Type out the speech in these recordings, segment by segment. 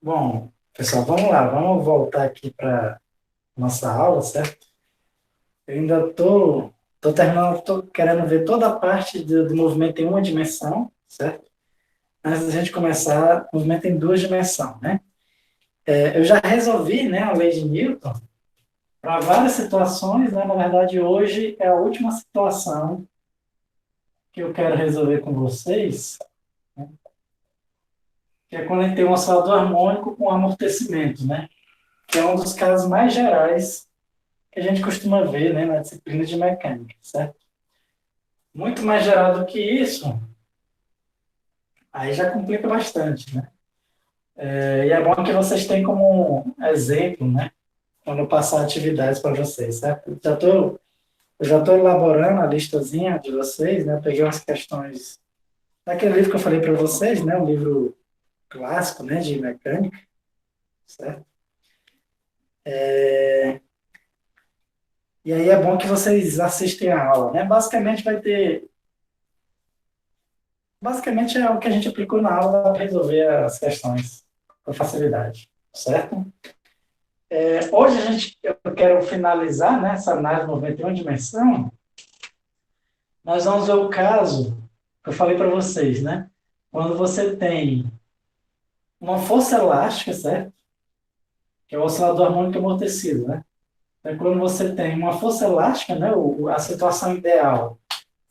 Bom, pessoal, vamos lá, vamos voltar aqui para nossa aula, certo? Eu ainda tô terminando, tô querendo ver toda a parte do movimento em uma dimensão, certo? Antes da gente começar, movimento em duas dimensões, né? Eu já resolvi, né, a lei de Newton para várias situações, né? Na verdade, hoje é a última situação que eu quero resolver com vocês, né? Que é quando a gente tem um oscilador harmônico com amortecimento, né? Que é um dos casos mais gerais que a gente costuma ver, né, na disciplina de mecânica, certo? Muito mais geral do que isso, aí já complica bastante, né? E é bom que vocês tenham como exemplo, né, quando eu passar atividades para vocês, certo? Eu já estou elaborando a listazinha de vocês, né? Eu peguei umas questões daquele livro que eu falei para vocês, né? Um livro clássico, né, de mecânica, certo? E aí é bom que vocês assistem a aula, né? Basicamente é o que a gente aplicou na aula para resolver as questões com facilidade, certo? Hoje eu quero finalizar, né, essa análise de movimento em uma dimensão. Nós vamos ver o caso que eu falei para vocês, né? Quando você tem uma força elástica, certo? Que é o oscilador harmônico amortecido, né? Então, quando você tem uma força elástica, né, a situação ideal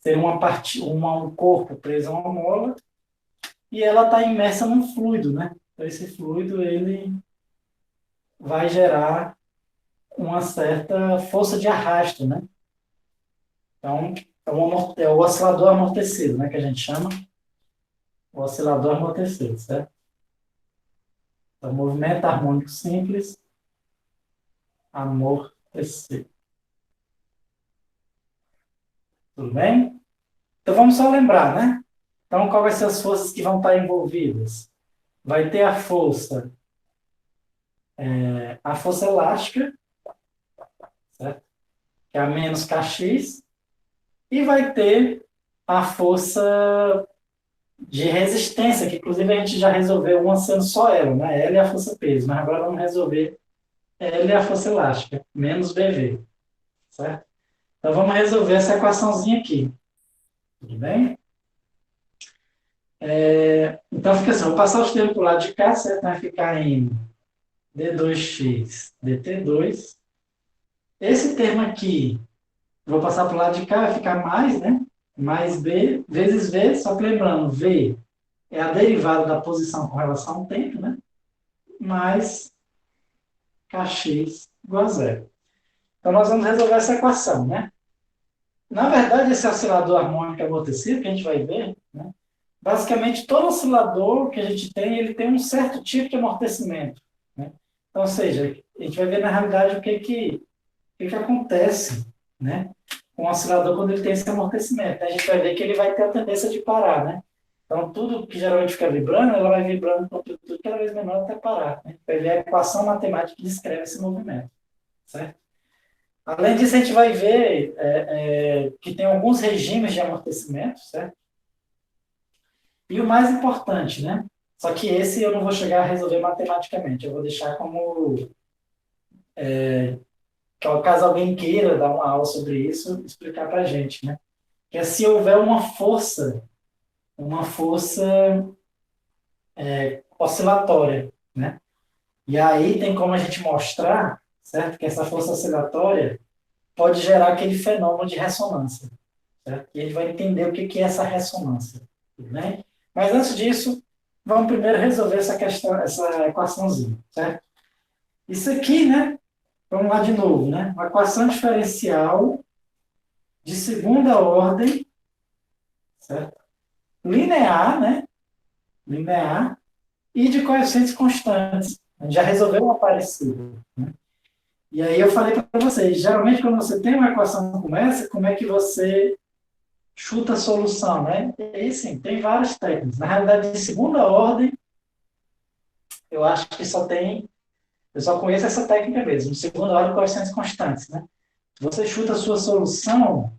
seria um corpo preso a uma mola e ela está imersa num fluido, né? Então, esse fluido ele vai gerar uma certa força de arrasto, né? Então, é o oscilador amortecido, né, que a gente chama o oscilador amortecido, certo? Então, movimento harmônico simples, amortecido. Tudo bem? Então, vamos só lembrar, né? Então, qual vai ser as forças que vão estar envolvidas? Vai ter a força elástica, certo? Que é a menos kx, e vai ter a força de resistência, que inclusive a gente já resolveu uma sendo só ela, né? L é a força peso, mas agora vamos resolver L é a força elástica, menos BV, certo? Então vamos resolver essa equaçãozinha aqui, tudo bem? Então fica assim, vou passar os termos para o lado de cá, certo? Vai ficar em D2x dt2. Esse termo aqui, vou passar para o lado de cá, vai ficar mais, né? Mais B vezes V, só que lembrando, V é a derivada da posição com relação ao tempo, né? Mais kx igual a zero. Então nós vamos resolver essa equação, né? Na verdade, esse oscilador harmônico amortecido que a gente vai ver, né? Basicamente, todo oscilador que a gente tem, ele tem um certo tipo de amortecimento, né? Então, ou seja, a gente vai ver na realidade o que acontece, né, com o oscilador quando ele tem esse amortecimento. A gente vai ver que ele vai ter a tendência de parar, né? Então, tudo que geralmente fica vibrando, ela vai vibrando com amplitude cada vez menor até parar, né? Vai ver a equação matemática que descreve esse movimento, certo? Além disso, a gente vai ver que tem alguns regimes de amortecimento, certo? E o mais importante, né? Só que esse eu não vou chegar a resolver matematicamente, eu vou deixar como, caso alguém queira dar uma aula sobre isso, explicar para a gente, né? Que é se houver uma força oscilatória, né? E aí tem como a gente mostrar, certo? Que essa força oscilatória pode gerar aquele fenômeno de ressonância, certo? E ele vai entender o que é essa ressonância, né? Mas antes disso, vamos primeiro resolver essa questão, essa equaçãozinha, certo? Isso aqui, né? Vamos lá de novo, né? Uma equação diferencial de segunda ordem, certo? Linear, né? Linear e de coeficientes constantes. A gente já resolveu uma parecida, né? E aí eu falei para vocês, geralmente quando você tem uma equação como essa, como é que você chuta a solução, né? E aí sim, tem várias técnicas. Na realidade, de segunda ordem, eu acho que eu só conheço essa técnica mesmo, de segunda ordem, coeficientes constantes, né? Você chuta a sua solução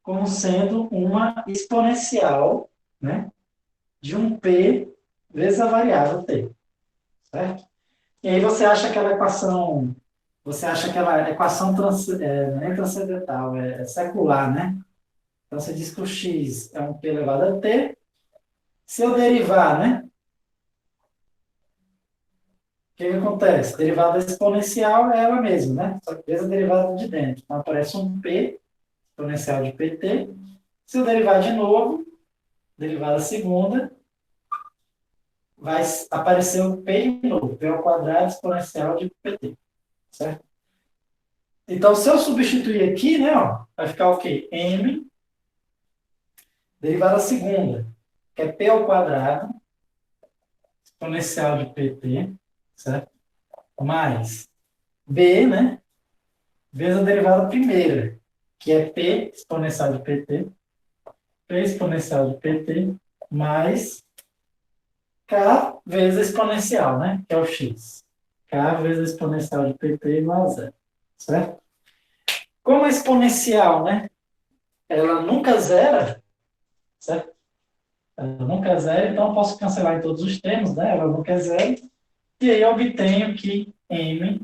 como sendo uma exponencial, né, de um p vezes a variável t, certo? E aí você acha aquela equação não é transcendental, é secular, né? Então você diz que o x é um p elevado a t. Se eu derivar, né? O que que acontece? Derivada exponencial é ela mesma, né? Só que vezes a derivada de dentro. Então aparece um p exponencial de pt. Se eu derivar de novo, derivada segunda, vai aparecer o p de novo, p ao quadrado exponencial de pt, certo? Então, se eu substituir aqui, né, ó, vai ficar o quê? M, derivada segunda, que é p ao quadrado exponencial de pt, certo? Mais b, né, vezes a derivada primeira, que é p exponencial de pt, p exponencial de pt, mais k vezes a exponencial, né, que é o x. K vezes a exponencial de pt igual a zero, certo? Como a exponencial, né, ela nunca zera, certo? Ela nunca zera, então eu posso cancelar em todos os termos, né? Ela nunca zera. E aí eu obtenho que m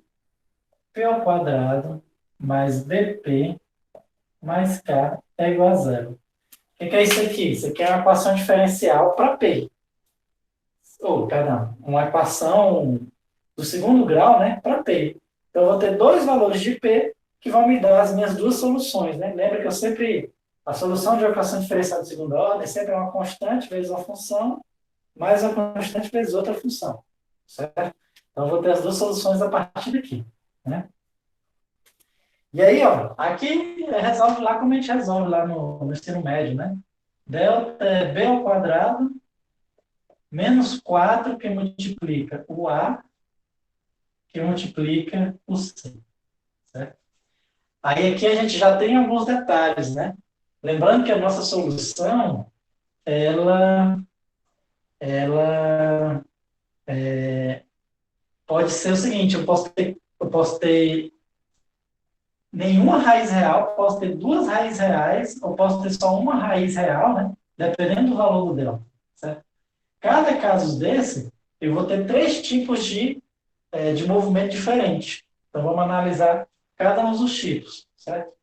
p ao quadrado mais bp mais k é igual a zero. O que é isso aqui? Isso aqui é uma equação diferencial para p. Ou, perdão, uma equação do segundo grau, né, para p. Então eu vou ter dois valores de p que vão me dar as minhas duas soluções, né? Lembra que eu sempre a solução de uma equação diferencial de segunda ordem sempre é uma constante vezes uma função mais uma constante vezes outra função, certo? Então, eu vou ter as duas soluções a partir daqui, né? E aí, ó, aqui resolve lá como a gente resolve lá no ensino médio, né? Delta é b ao quadrado menos 4 que multiplica o a que multiplica o c, certo? Aí aqui a gente já tem alguns detalhes, né? Lembrando que a nossa solução, ela pode ser o seguinte, eu posso ter nenhuma raiz real, posso ter duas raízes reais, ou posso ter só uma raiz real, né? Dependendo do valor do delta, certo? Cada caso desse, eu vou ter três tipos de movimento diferente. Então, vamos analisar cada um dos tipos, certo?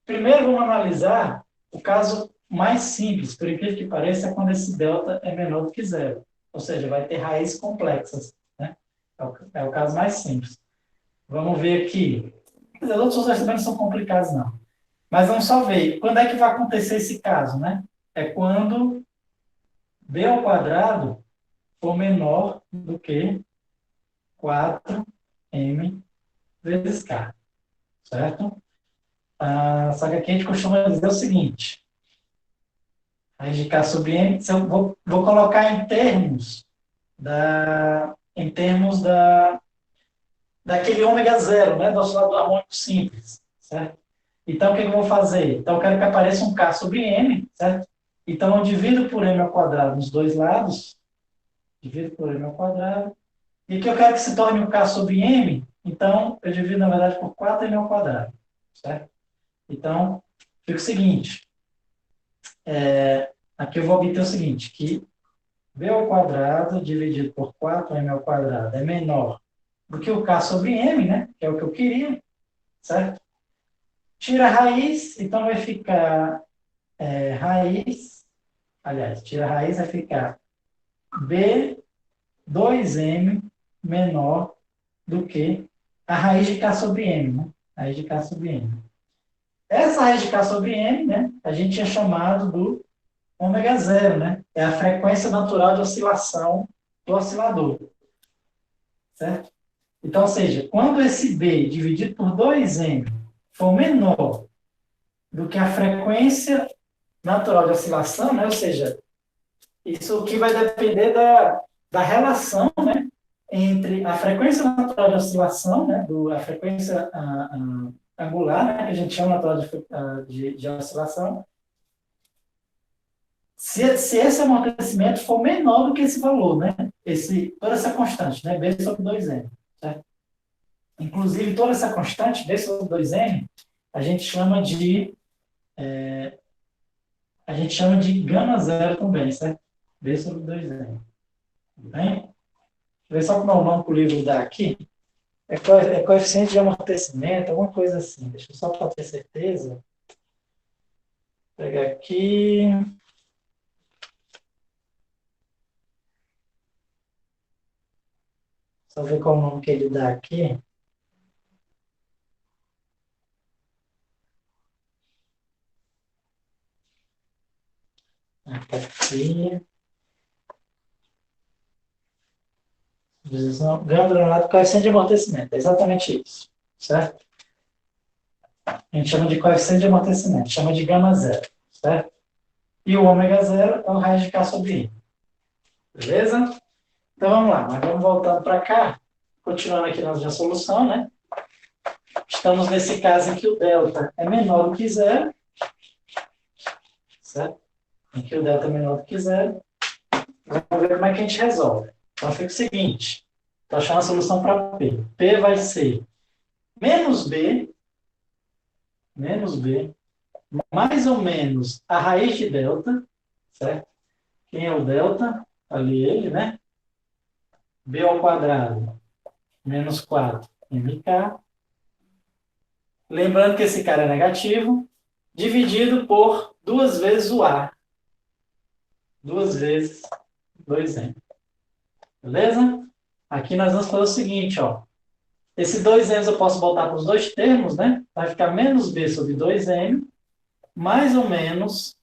Primeiro, vamos analisar o caso mais simples, por incrível que pareça, é quando esse delta é menor do que zero. Ou seja, vai ter raízes complexas, né? É o caso mais simples. Vamos ver aqui. Quer dizer, os outros dois também não são complicados, não. Mas vamos só ver. Quando é que vai acontecer esse caso, né? É quando b ao quadrado for menor do que 4m vezes k, certo? Só que aqui a gente costuma dizer o seguinte, raiz de k sobre m, se eu vou colocar daquele ômega zero, né? Do oscilador harmônico simples, certo? Então, o que eu vou fazer? Então, eu quero que apareça um k sobre m, certo? Então, eu divido por m ao quadrado nos dois lados, divido por m ao quadrado, e que eu quero que se torne um k sobre m, então, eu divido, na verdade, por 4m ao quadrado, certo? Então, fica o seguinte, aqui eu vou obter o seguinte, que b ao quadrado dividido por 4m ao quadrado é menor do que o k sobre m, né? Que é o que eu queria, certo? Tira a raiz, então vai ficar raiz, aliás, tira a raiz, vai ficar b 2m menor do que a raiz de k sobre m, né? A raiz de k sobre m. Essa raiz de k sobre m, né, a gente tinha chamado do ômega zero, né? É a frequência natural de oscilação do oscilador, certo? Então, ou seja, quando esse b dividido por 2m for menor do que a frequência natural de oscilação, né? Ou seja, isso que vai depender da relação, né, entre a frequência natural de oscilação, né, a frequência angular, né, que a gente chama natural de oscilação, se esse amortecimento for menor do que esse valor, né, toda essa constante, né, B sobre 2M, certo? Inclusive, toda essa constante, B sobre 2M, a gente chama de gama zero também, certo? B sobre 2M. Tudo bem? ver só como é o nome que o livro dá aqui. É coeficiente de amortecimento, alguma coisa assim. Deixa eu só para ter certeza. Vou pegar aqui. Só ver qual é o nome que ele dá aqui. Aqui. Gama granulado, coeficiente de amortecimento. É exatamente isso. Certo? A gente chama de coeficiente de amortecimento. Chama de gama zero. Certo? E o ômega zero é o raiz de K sobre I. Beleza? Então vamos lá. Mas vamos voltando para cá. Continuando aqui na nossa solução, né? Estamos nesse caso em que o delta é menor do que zero. Certo? Em que o delta é menor do que zero. Vamos ver como é que a gente resolve. Então fica o seguinte. Estou achando a solução para P. P vai ser menos B, mais ou menos a raiz de delta, certo? Quem é o delta? Ali ele, né? B ao quadrado menos 4mk. Lembrando que esse cara é negativo, dividido por 2 vezes o A. 2 vezes 2m. Beleza? Aqui nós vamos fazer o seguinte, ó. Esse 2m eu posso botar para os dois termos, né? Vai ficar menos b sobre 2m, mais ou menos.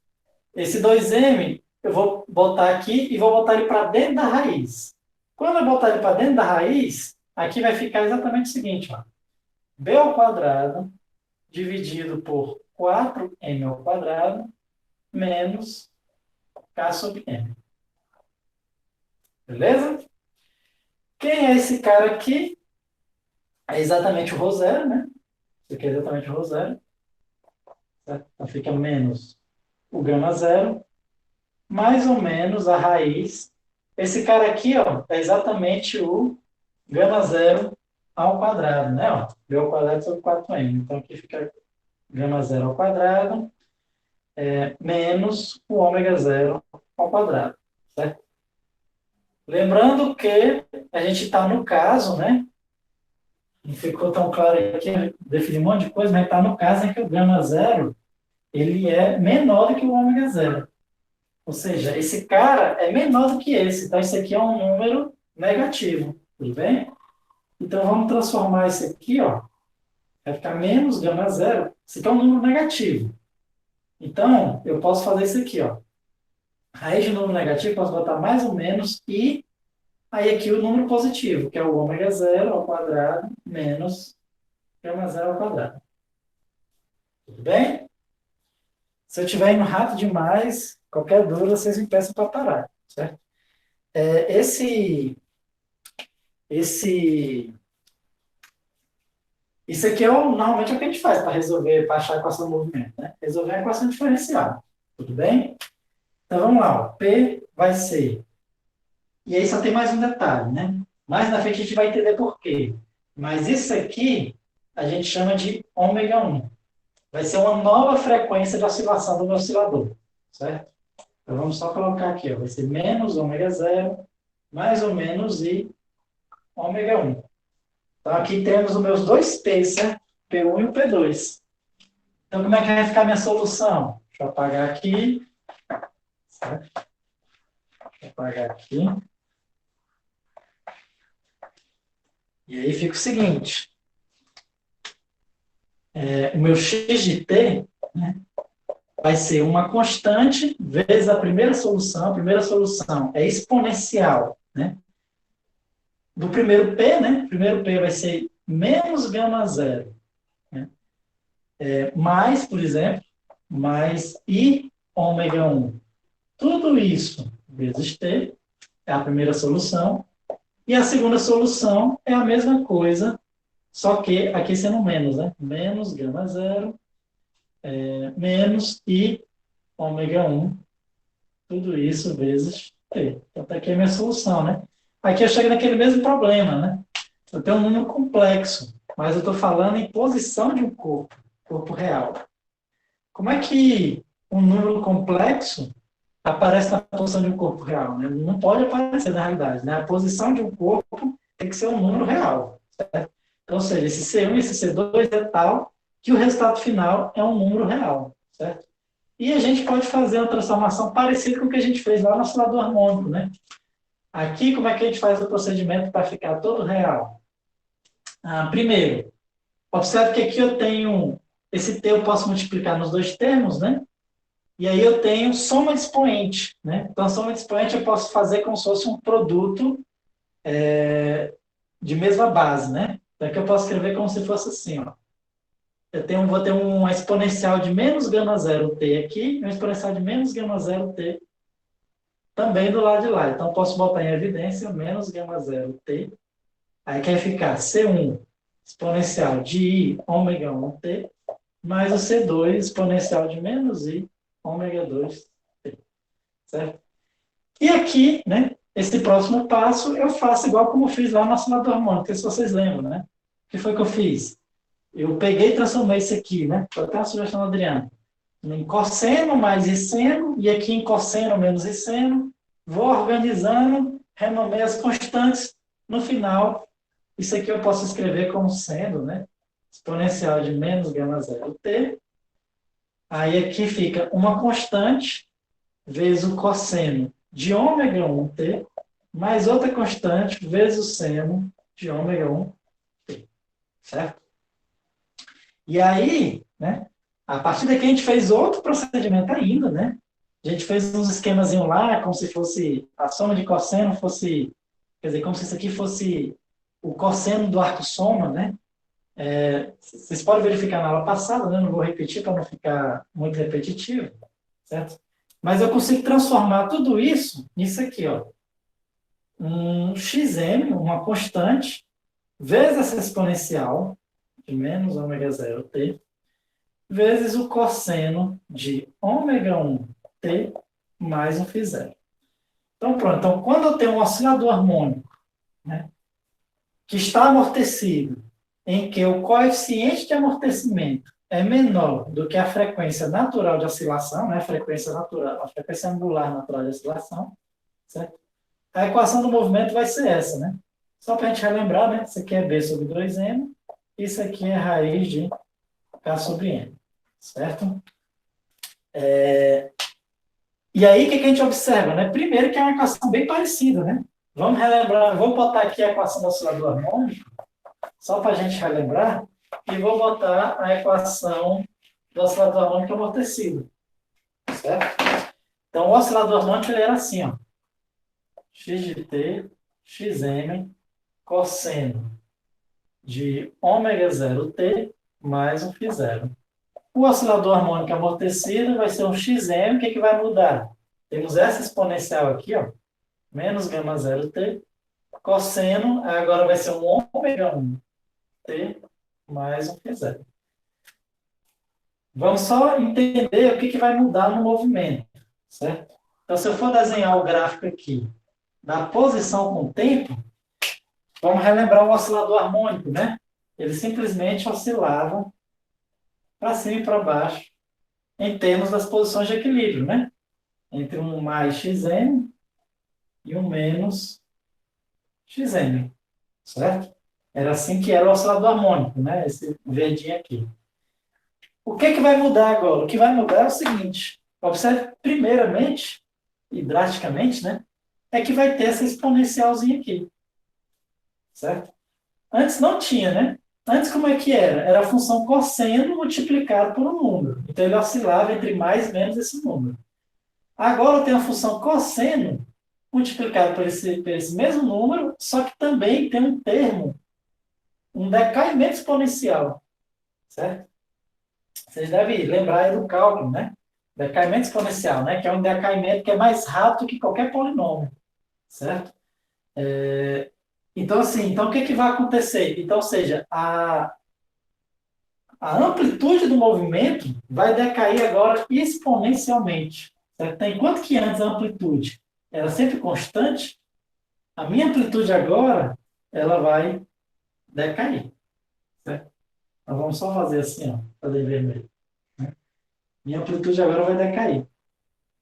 Esse 2m eu vou botar aqui e vou botar ele para dentro da raiz. Quando eu botar ele para dentro da raiz, aqui vai ficar exatamente o seguinte, ó. b ao quadrado dividido por 4m ao quadrado menos k sobre m. Beleza? Quem é esse cara aqui? É exatamente o ρ zero, né? Isso aqui é exatamente o ρ zero. Certo? Então fica menos o gama zero, mais ou menos a raiz. Esse cara aqui, ó, é exatamente o gama zero ao quadrado, né? Ó, b ao quadrado sobre 4m. Então aqui fica gama zero ao quadrado menos o ômega zero ao quadrado, certo? Lembrando que a gente está no caso, né? Não ficou tão claro aqui, defini um monte de coisa, mas está no caso em que o gama zero ele é menor do que o ômega zero. Ou seja, esse cara é menor do que esse. Então, esse aqui é um número negativo. Tudo bem? Então, vamos transformar esse aqui, ó. Vai ficar menos gama zero. Esse aqui é um número negativo. Então, eu posso fazer isso aqui, ó. Raiz de número negativo, posso botar mais ou menos e aí aqui o número positivo, que é o ômega zero ao quadrado menos gama zero ao quadrado. Tudo bem? Se eu estiver indo rápido demais, qualquer dúvida, vocês me peçam para parar, certo? Isso aqui normalmente é o que a gente faz para resolver, para achar a equação do movimento, né? Resolver a equação diferencial, tudo bem? Então vamos lá, ó. P vai ser... E aí só tem mais um detalhe, né? Mais na frente a gente vai entender por quê. Mas isso aqui a gente chama de ômega 1. Vai ser uma nova frequência de oscilação do meu oscilador, certo? Então vamos só colocar aqui, ó. Vai ser menos ômega zero, mais ou menos e ômega 1. Então aqui temos os meus dois P's, certo? P1 e o P2. Então como é que vai ficar a minha solução? Deixa eu apagar aqui. Certo? Deixa eu apagar aqui. E aí fica o seguinte. O meu x de t, né, vai ser uma constante vezes a primeira solução. A primeira solução é exponencial, né? Do primeiro P, né? O primeiro P vai ser menos gama zero. Né? Mais, por exemplo, mais I ômega 1. Tudo isso vezes T é a primeira solução. E a segunda solução é a mesma coisa, só que aqui sendo menos, né? Menos gama zero, menos I ômega 1. Tudo isso vezes T. Então, aqui é a minha solução, né? Aqui eu chego naquele mesmo problema, né? Eu tenho um número complexo, mas eu estou falando em posição de um corpo real. Como é que um número complexo aparece na posição de um corpo real, né? Não pode aparecer na realidade, né? A posição de um corpo tem que ser um número real, certo? Então, ou seja, esse C1 e esse C2 é tal que o resultado final é um número real, certo? E a gente pode fazer uma transformação parecida com o que a gente fez lá no oscilador harmônico, né? Aqui, como é que a gente faz o procedimento para ficar todo real? Primeiro, observe que aqui eu tenho, esse T eu posso multiplicar nos dois termos, né? E aí eu tenho soma de expoente, né? Então, a soma de expoente eu posso fazer como se fosse um produto de mesma base, né? Então, aqui eu posso escrever como se fosse assim, ó. Vou ter uma exponencial de menos gama zero t aqui, e uma exponencial de menos gama zero t também do lado de lá. Então, eu posso botar em evidência menos gama zero t. Aí quer ficar C1 exponencial de i ômega 1t, mais o C2 exponencial de menos i ômega 2t. Certo? E aqui, né, esse próximo passo, eu faço igual como eu fiz lá no oscilador harmônico, se vocês lembram, né? O que foi que eu fiz? Eu peguei e transformei isso aqui, né? Foi até a sugestão do Adriano. Em cosseno mais seno, e aqui em cosseno menos seno. Vou organizando, renomei as constantes. No final, isso aqui eu posso escrever como sendo, né? Exponencial de menos gama zero t. Aí aqui fica uma constante vezes o cosseno de ômega 1t, mais outra constante vezes o seno de ômega 1t. Certo? E aí, né, a partir daqui a gente fez outro procedimento ainda, né? A gente fez uns esquemazinhos lá, como se fosse a soma de cosseno fosse, quer dizer, como se isso aqui fosse o cosseno do arco soma, né? Vocês podem verificar na aula passada, né? Não vou repetir para não ficar muito repetitivo, certo? Mas eu consigo transformar tudo isso nisso aqui, ó. Um xm, uma constante, vezes essa exponencial de menos ômega zero t, vezes o cosseno de ômega 1t mais um φ zero. Então, pronto. Então, quando eu tenho um oscilador harmônico, né, que está amortecido, em que o coeficiente de amortecimento é menor do que a frequência natural de oscilação, né, a frequência natural, a frequência angular natural de oscilação, certo? A equação do movimento vai ser essa, né? Só para a gente relembrar, né? Isso aqui é B sobre 2M, isso aqui é raiz de K sobre M, certo? E aí, o que a gente observa, né? Primeiro que é uma equação bem parecida, né? Vamos relembrar, vou botar aqui a equação do oscilador harmônico, só para a gente relembrar, e vou botar a equação do oscilador harmônico amortecido, certo? Então, o oscilador harmônico ele era assim, ó. X de t, xm, cosseno de ômega 0t mais um φ zero. O oscilador harmônico amortecido vai ser um xm, o que vai mudar? Temos essa exponencial aqui, ó, menos gama zero t, cosseno, agora vai ser um ômega 1t mais um φ zero. Vamos só entender o que vai mudar no movimento, certo? Então, se eu for desenhar o gráfico aqui da posição com o tempo, vamos relembrar o oscilador harmônico, né? Ele simplesmente oscilava para cima e para baixo em termos das posições de equilíbrio, né? Entre um mais xm e um menos xm, certo? Era assim que era o oscilador harmônico, né? Esse verdinho aqui. O que vai mudar agora? O que vai mudar é o seguinte. Observe, primeiramente, e drasticamente, né? É que vai ter essa exponencialzinha aqui, certo? Antes não tinha, né? Antes como é que era? Era a função cosseno multiplicado por um número. Então ele oscilava entre mais e menos esse número. Agora tem a função cosseno multiplicado por esse mesmo número, só que também tem um termo, um decaimento exponencial, certo? Vocês devem lembrar aí do cálculo, né? Decaimento exponencial, né? Que é um decaimento que é mais rápido que qualquer polinômio, certo? Então, assim, então o que vai acontecer? Então, ou seja, a amplitude do movimento vai decair agora exponencialmente, certo? Então, enquanto que antes a amplitude era sempre constante, a minha amplitude agora, ela vai decair, certo? Então, vamos só fazer assim, ó, fazer em vermelho. Minha amplitude agora vai decair.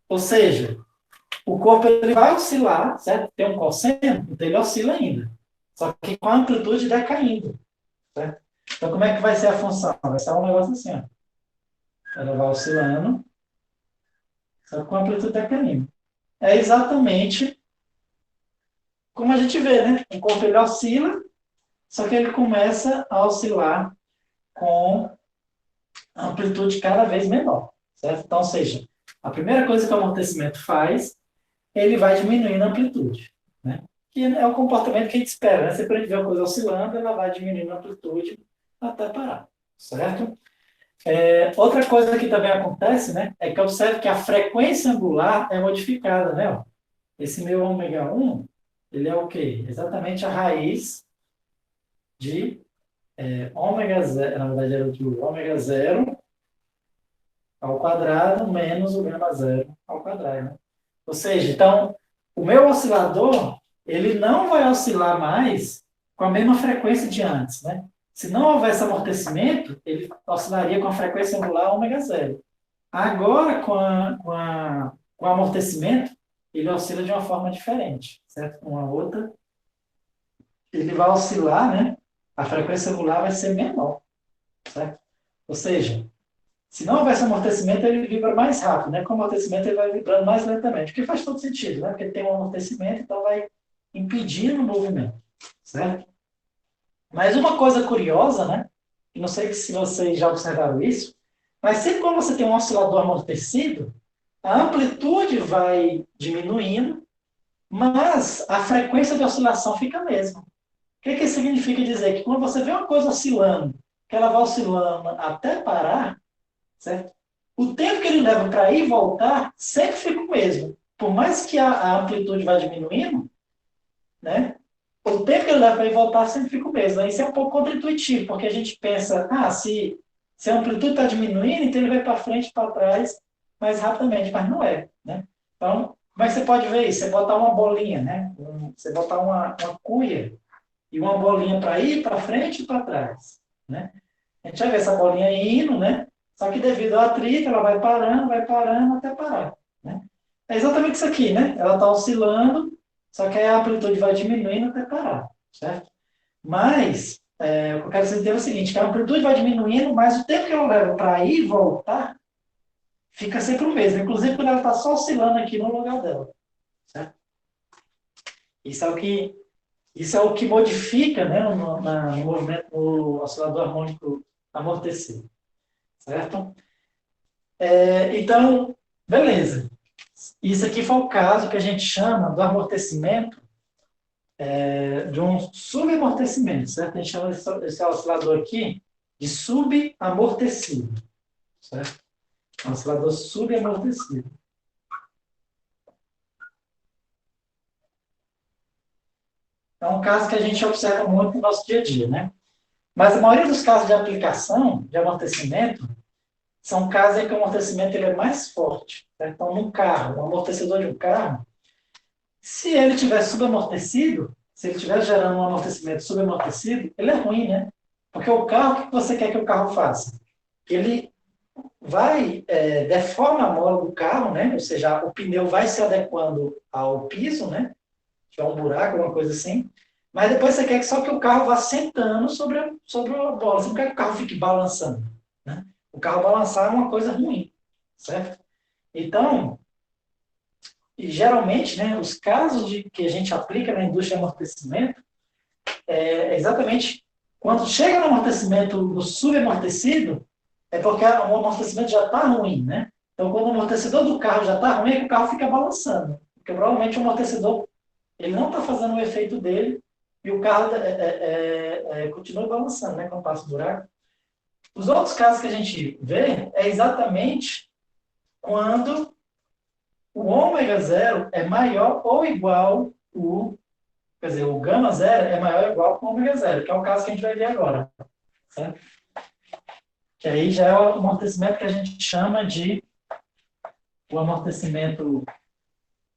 Ou seja, o corpo ele vai oscilar, certo? Tem um cosseno, então ele oscila ainda. Só que com a amplitude decaindo, certo? Então, como é que vai ser a função? Vai ser um negócio assim, ó. Ela vai oscilando, só com a amplitude decaindo. É exatamente como a gente vê, né? O corpo ele oscila, só que ele começa a oscilar com amplitude cada vez menor, certo? Então, ou seja, a primeira coisa que o amortecimento faz, ele vai diminuindo a amplitude, né? Que é o comportamento que a gente espera, né? Sempre a gente vê a coisa oscilando, ela vai diminuindo a amplitude até parar, certo? Outra coisa que também acontece, né, é que observe que a frequência angular é modificada, né? Ó. Esse meu ômega 1, ele é o quê? Exatamente a raiz de ômega zero, na verdade era o ômega zero ao quadrado menos o gama zero ao quadrado, né? Ou seja, então, o meu oscilador, ele não vai oscilar mais com a mesma frequência de antes, né? Se não houvesse amortecimento, ele oscilaria com a frequência angular ômega zero. Agora, com o amortecimento, ele oscila de uma forma diferente, certo? Uma outra, ele vai oscilar, né? A frequência angular vai ser menor, certo? Ou seja, se não houvesse amortecimento, ele vibra mais rápido, né? Com amortecimento, ele vai vibrando mais lentamente, o que faz todo sentido, né? Porque ele tem um amortecimento, então vai impedindo o movimento, certo? Mas uma coisa curiosa, né? Não sei se vocês já observaram isso, mas sempre quando você tem um oscilador amortecido, a amplitude vai diminuindo, mas a frequência de oscilação fica a mesma. O que significa dizer? Que quando você vê uma coisa oscilando, que ela vai oscilando até parar, certo? O tempo que ele leva para ir e voltar sempre fica o mesmo. Por mais que a amplitude vá diminuindo, né? O tempo que ele leva para ir e voltar sempre fica o mesmo. Isso é um pouco contraintuitivo, porque a gente pensa, se a amplitude está diminuindo, então ele vai para frente e para trás mais rapidamente, mas não é, né? Então, como é que você pode ver isso? Você botar uma bolinha, né? Você botar uma cuia e uma bolinha para ir para frente e para trás, né? A gente vai ver essa bolinha indo, né? Só que devido ao atrito, ela vai parando até parar, né? É exatamente isso aqui, né? Ela está oscilando, só que a amplitude vai diminuindo até parar, certo? Mas, o que eu quero dizer é o seguinte, que a amplitude vai diminuindo, mas o tempo que ela leva para ir e voltar fica sempre o mesmo, inclusive quando ela está só oscilando aqui no lugar dela, certo? Isso é o que, isso é o que modifica, né, no movimento, no oscilador harmônico amortecido, certo? Então, beleza. Isso aqui foi o caso que a gente chama do amortecimento, de um subamortecimento, certo? A gente chama esse oscilador aqui de subamortecido, certo? Um oscilador subamortecido. É um caso que a gente observa muito no nosso dia a dia, né? Mas a maioria dos casos de aplicação de amortecimento são casos em que o amortecimento ele é mais forte, certo? Então, num carro, o amortecedor de um carro, se ele tiver subamortecido, se ele estiver gerando um amortecimento subamortecido, ele é ruim, né? Porque o carro, o que você quer que o carro faça? Ele vai, deforma a mola do carro, né? Ou seja, o pneu vai se adequando ao piso, né? Se tiver um buraco, alguma coisa assim. Mas depois você quer que só que o carro vá sentando sobre a bola. Você não quer que o carro fique balançando, né? O carro balançar é uma coisa ruim, certo? Então, e geralmente, né, os casos que a gente aplica na indústria de amortecimento exatamente quando chega no amortecimento no subamortecido, é porque o amortecimento já está ruim, né? Então, quando o amortecedor do carro já está ruim, é que o carro fica balançando. Porque provavelmente o amortecedor ele não está fazendo o efeito dele e o carro continua balançando, né? Quando passa o buraco. Os outros casos que a gente vê é exatamente quando o ômega zero é maior ou igual quer dizer, o gama zero é maior ou igual que o ômega zero, que é o caso que a gente vai ver agora, certo? Que aí já é o amortecimento que a gente chama de o amortecimento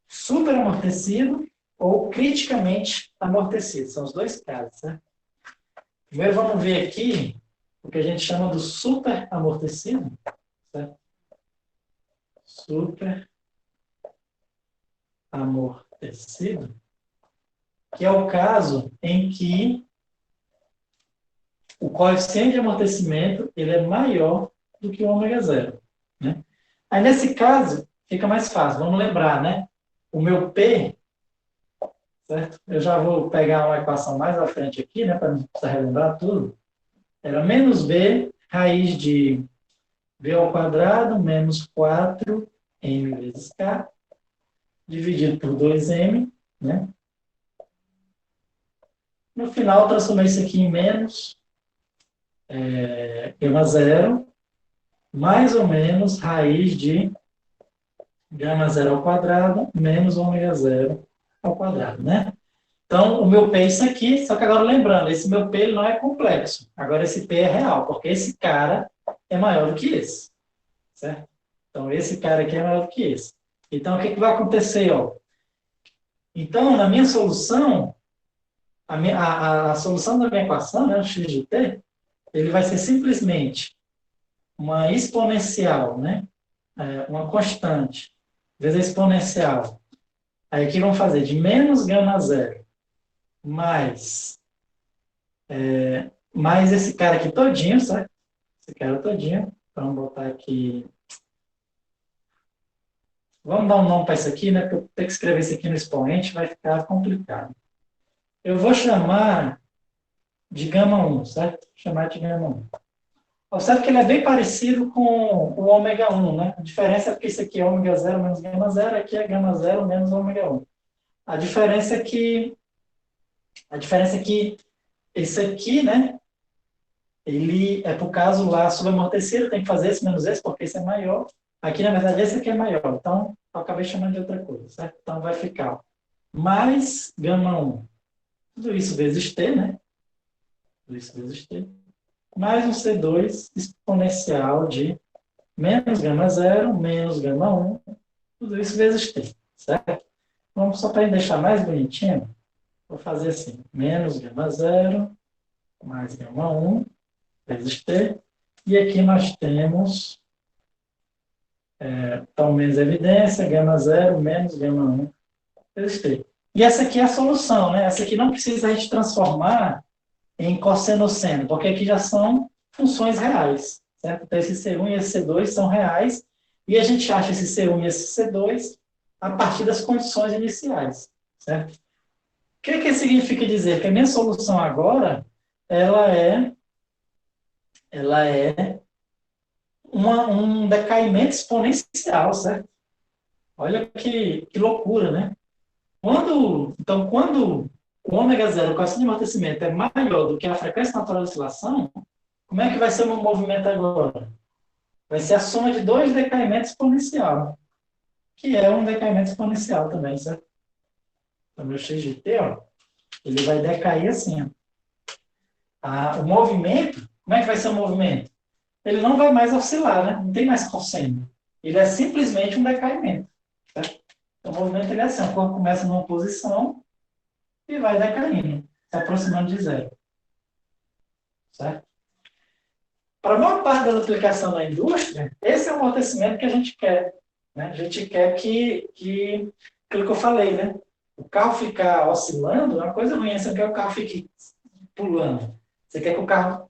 superamortecido ou criticamente amortecido. São os dois casos, né? Primeiro vamos ver aqui o que a gente chama do superamortecido, certo? Super amortecido, que é o caso em que o coeficiente de amortecimento ele é maior do que o ômega zero, né? Aí, nesse caso, fica mais fácil. Vamos lembrar, né? O meu P, certo? Eu já vou pegar uma equação mais à frente aqui, né? Para não precisar relembrar tudo. Era menos B, raiz de B ao quadrado, menos 4m vezes K, dividido por 2m, né? No final, transformei isso aqui em menos gama zero, mais ou menos raiz de gama zero ao quadrado, menos ômega zero ao quadrado, né? Então, o meu P é isso aqui, só que agora lembrando, esse meu P ele não é complexo. Agora, esse P é real, porque esse cara é maior do que esse, certo? Então, esse cara aqui é maior do que esse. Então, o que, que vai acontecer, ó? Então, na minha solução, a solução da minha equação, né, o x de t, ele vai ser simplesmente uma exponencial, né? Uma constante, vezes a exponencial. Aí aqui vamos fazer de menos gama zero mais esse cara aqui todinho, certo? Esse cara todinho. Então, vamos botar aqui. Vamos dar um nome para isso aqui, né? Porque eu tenho que escrever isso aqui no expoente, vai ficar complicado. Eu vou chamar de gama 1, certo? Vou chamar de gama 1. Observe que ele é bem parecido com o ômega 1, né? A diferença é que isso aqui é ômega 0 menos gama 0, aqui é gama 0 menos ômega 1. A diferença é que esse aqui, né? Ele é por caso lá subamortecido, tem que fazer esse menos esse, porque esse é maior. Aqui, na verdade, esse aqui é maior. Então, eu acabei chamando de outra coisa, certo? Então, vai ficar mais gama 1. Tudo isso vezes T, né? Tudo isso vezes T. Mais um C2 exponencial de menos gama 0, menos gama 1. Tudo isso vezes T, certo? Vamos só para deixar mais bonitinho. Vou fazer assim. Menos gama 0, mais gama 1, vezes T. E aqui nós temos, então, menos evidência, gama 0, menos gama 1, vezes T. E essa aqui é a solução, né? Essa aqui não precisa a gente transformar em cosseno-seno, porque aqui já são funções reais, certo? Então, esse C1 e esse C2 são reais, e a gente acha esse C1 e esse C2 a partir das condições iniciais, certo? O que significa dizer? Que a minha solução agora, ela é um decaimento exponencial, certo? Olha que loucura, né? Quando o ômega zero, o coeficiente de amortecimento, é maior do que a frequência natural de oscilação, como é que vai ser o meu movimento agora? Vai ser a soma de dois decaimentos exponencial, que é um decaimento exponencial também, certo? Então, meu x de t, ó, ele vai decair assim, ó. O movimento, como é que vai ser o movimento? Ele não vai mais oscilar, né? Não tem mais cosseno. Ele é simplesmente um decaimento, certo? Então, o movimento ele é assim, o corpo começa numa posição e vai decaindo, se aproximando de zero, certo? Para a maior parte da aplicação na indústria, esse é o amortecimento que a gente quer, né? A gente quer aquilo que eu falei, né? O carro ficar oscilando é uma coisa ruim, você não quer que o carro fique pulando. Você quer que o carro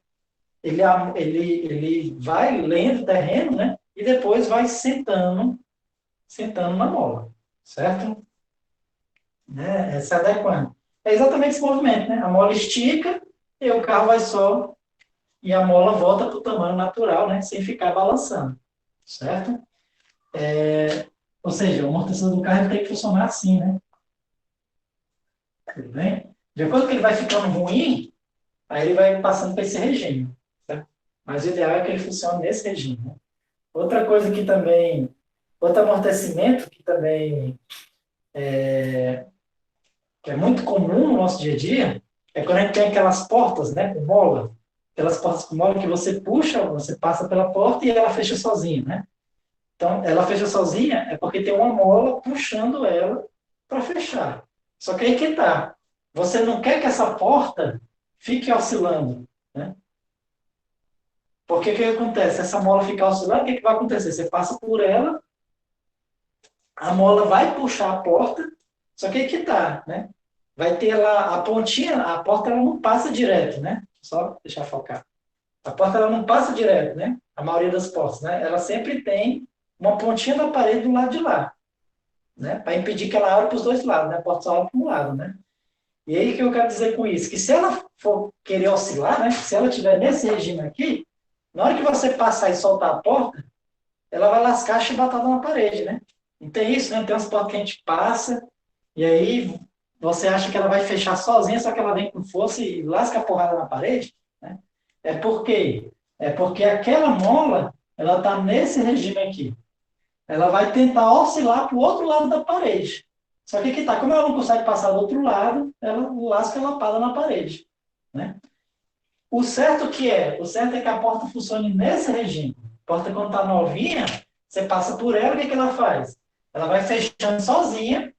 ele vai lendo o terreno, né? E depois vai sentando na mola, certo? Né? Se adequando. É exatamente esse movimento, né? A mola estica e o carro vai só e a mola volta para o tamanho natural, né? Sem ficar balançando, certo? Ou seja, o amortecedor do carro tem que funcionar assim, né? Tudo bem? De acordo com que ele vai ficando ruim, aí ele vai passando para esse regime, certo? Mas o ideal é que ele funcione nesse regime, né? Outra coisa que também, outro amortecimento que também que é muito comum no nosso dia a dia, é quando a gente tem aquelas portas, né, com mola, aquelas portas com mola que você puxa, você passa pela porta e ela fecha sozinha, né? Então, ela fecha sozinha é porque tem uma mola puxando ela para fechar. Só que aí que tá. Você não quer que essa porta fique oscilando, né? Porque o que acontece? Se essa mola ficar oscilando, o que vai acontecer? Você passa por ela a mola vai puxar a porta, só que aí que tá, né? Vai ter lá a pontinha, a porta ela não passa direto, né? Só deixar focar. A porta ela não passa direto, né? A maioria das portas, né? Ela sempre tem uma pontinha da parede do lado de lá, né? Para impedir que ela abra para os dois lados, né? A porta só abre para um lado, né? E aí o que eu quero dizer com isso? Que se ela for querer oscilar, né? Se ela estiver nesse regime aqui, na hora que você passar e soltar a porta, ela vai lascar a chibatada na parede, né? Não tem isso, né? Tem umas portas que a gente passa, e aí você acha que ela vai fechar sozinha, só que ela vem com força e lasca a porrada na parede, né? É por quê? É porque aquela mola, ela está nesse regime aqui. Ela vai tentar oscilar para o outro lado da parede. Só que aqui tá, como ela não consegue passar do outro lado, ela lasca a lapada na parede, né? O certo é que a porta funcione nesse regime. A porta, quando está novinha, você passa por ela, o que, que ela faz? Ela vai fechando sozinha,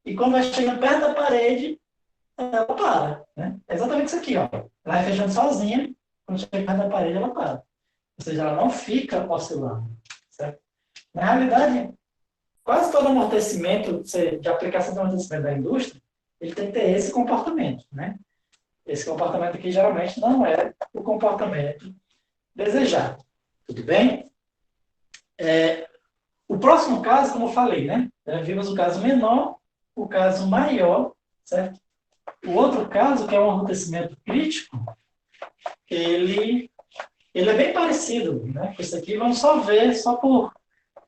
e quando vai chegando perto da parede, ela para. Né? É exatamente isso aqui, ó. Ela vai fechando sozinha, quando chega perto da parede, ela para. Ou seja, ela não fica oscilando. Certo? Na realidade, quase todo amortecimento, de aplicação de amortecimento da indústria, ele tem que ter esse comportamento. Né? Esse comportamento aqui geralmente não é o comportamento desejado. Tudo bem? O próximo caso, como eu falei, né? Vimos o caso menor, o caso maior, certo? O outro caso, que é um amortecimento crítico, ele, ele é bem parecido, né? Com isso aqui, vamos só ver, só por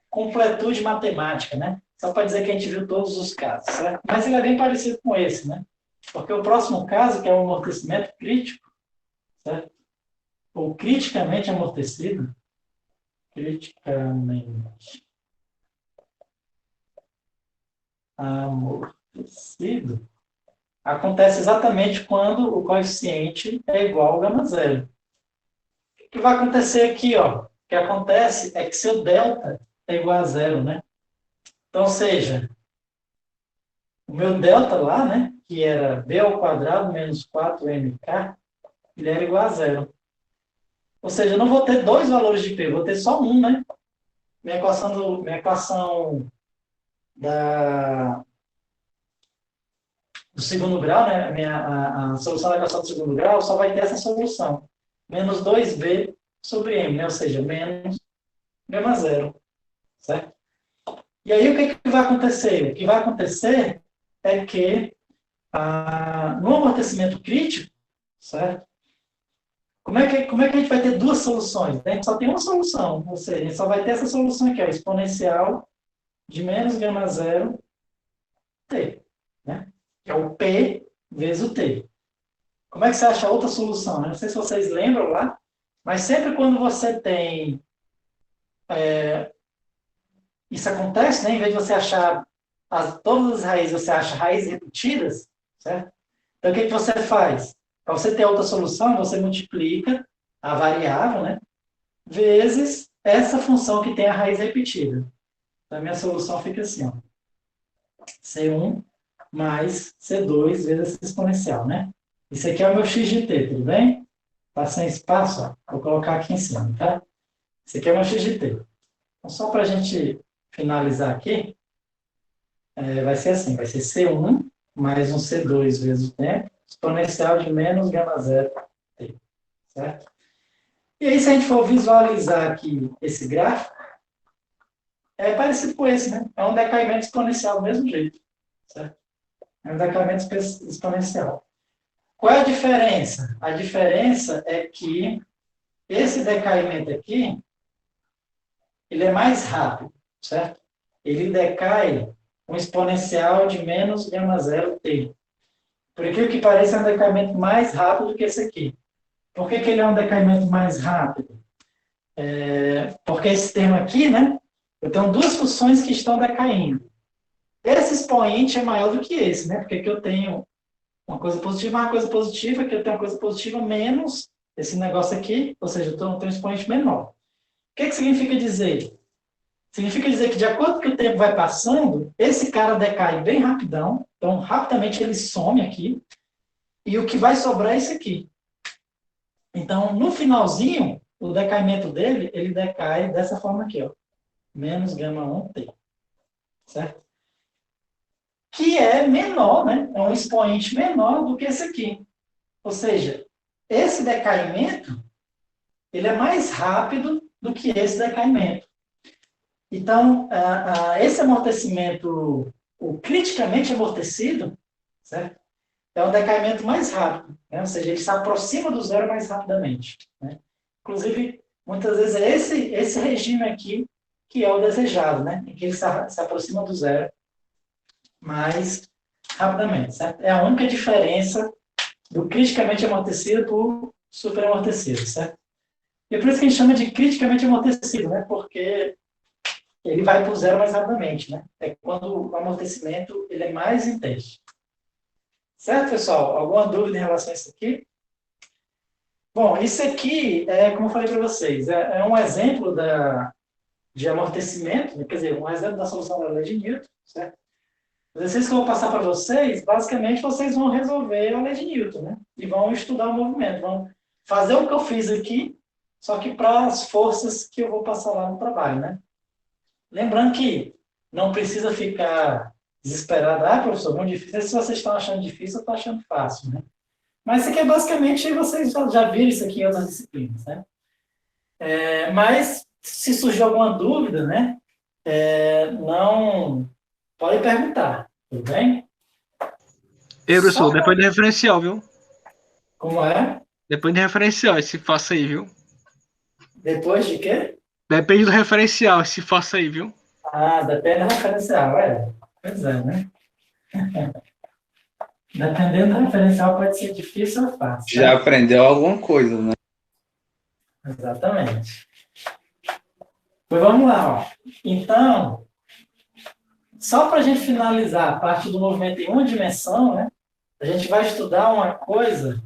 completude matemática, né? Só para dizer que a gente viu todos os casos, certo? Mas ele é bem parecido com esse, né? Porque o próximo caso, que é o amortecimento crítico, certo? Ou criticamente amortecido, criticamente amortecido, acontece exatamente quando o coeficiente é igual ao gama zero. O que vai acontecer aqui, ó? O que acontece é que seu delta é igual a zero, né? Então, ou seja, o meu delta lá, né, que era b ao quadrado menos 4mk, ele era igual a zero. Ou seja, eu não vou ter dois valores de p, vou ter só um, né? Minha equação da, do segundo grau, né? A solução da equação do segundo grau só vai ter essa solução. Menos 2b sobre m, né? Ou seja, menos gama zero. Certo? E aí o que vai acontecer? O que vai acontecer é que no amortecimento crítico, certo? Como é que a gente vai ter duas soluções? A gente só tem uma solução, ou seja, a gente só vai ter essa solução aqui, ó, exponencial de menos gama zero t, né? Que é o p vezes o t. Como é que você acha a outra solução? Eu não sei se vocês lembram lá, mas sempre quando você tem isso acontece, né? Em vez de você achar todas as raízes, você acha raízes repetidas, certo? Então, o que, que você faz? Para você ter outra solução, você multiplica a variável, né? Vezes essa função que tem a raiz repetida. Então, a minha solução fica assim, ó. C1 mais C2 vezes essa exponencial, né? Isso aqui é o meu x de t, tudo bem? Tá sem espaço, ó. Vou colocar aqui em cima, tá? Esse aqui é o meu x de t. Então, só para a gente finalizar aqui, vai ser assim, vai ser C1 mais um C2 vezes o tempo, exponencial de menos gama zero t, certo? E aí, se a gente for visualizar aqui esse gráfico, é parecido com esse, né? É um decaimento exponencial do mesmo jeito, certo? É um decaimento exponencial. Qual é a diferença? A diferença é que esse decaimento aqui, ele é mais rápido, certo? Ele decai um exponencial de menos gama zero t. Por aquilo que parece, é um decaimento mais rápido do que esse aqui. Por que, que ele é um decaimento mais rápido? Porque esse termo aqui, né? Eu tenho duas funções que estão decaindo. Esse expoente é maior do que esse, né? Porque aqui eu tenho uma coisa positiva, que eu tenho uma coisa positiva menos esse negócio aqui, ou seja, eu tenho um expoente menor. O que significa dizer? Significa dizer que, de acordo com que o tempo vai passando, esse cara decai bem rapidão, então, rapidamente ele some aqui, e o que vai sobrar é esse aqui. Então, no finalzinho, o decaimento dele, ele decai dessa forma aqui, ó, menos gama 1t. certo? Que é menor, né? É um expoente menor do que esse aqui. Ou seja, esse decaimento, ele é mais rápido do que esse decaimento. Então, esse amortecimento, o criticamente amortecido, certo? É um decaimento mais rápido, né? Ou seja, ele se aproxima do zero mais rapidamente, né? Inclusive, muitas vezes é esse regime aqui que é o desejado, né? Em que ele se aproxima do zero mais rapidamente, certo? É a única diferença do criticamente amortecido para o superamortecido, certo? E é por isso que a gente chama de criticamente amortecido, né? Porque ele vai para o zero mais rapidamente, né? É quando o amortecimento ele é mais intenso. Certo, pessoal? Alguma dúvida em relação a isso aqui? Bom, isso aqui, como eu falei para vocês, é um exemplo de amortecimento, né? Quer dizer, um exemplo da solução da lei de Newton, certo? Os exercícios que eu vou passar para vocês, basicamente, vocês vão resolver a lei de Newton, né? E vão estudar o movimento, vão fazer o que eu fiz aqui, só que para as forças que eu vou passar lá no trabalho, né? Lembrando que não precisa ficar desesperado, professor, muito difícil. Se vocês estão achando difícil, eu estou achando fácil, né? Mas isso aqui é basicamente, vocês já viram isso aqui em outras disciplinas, né? Mas, se surgir alguma dúvida, né? Não pode perguntar, tudo bem? Ei, professor, depois do referencial, viu? Como é? Depois do referencial, esse faça aí, viu? Depois de quê? Depende do referencial, esse faça aí, viu? Depende da referencial, Pois é, né? Dependendo do referencial, pode ser difícil ou fácil. Já aprendeu alguma coisa, né? Exatamente. Pois vamos lá, ó. Então, só para a gente finalizar a parte do movimento em uma dimensão, né? A gente vai estudar uma coisa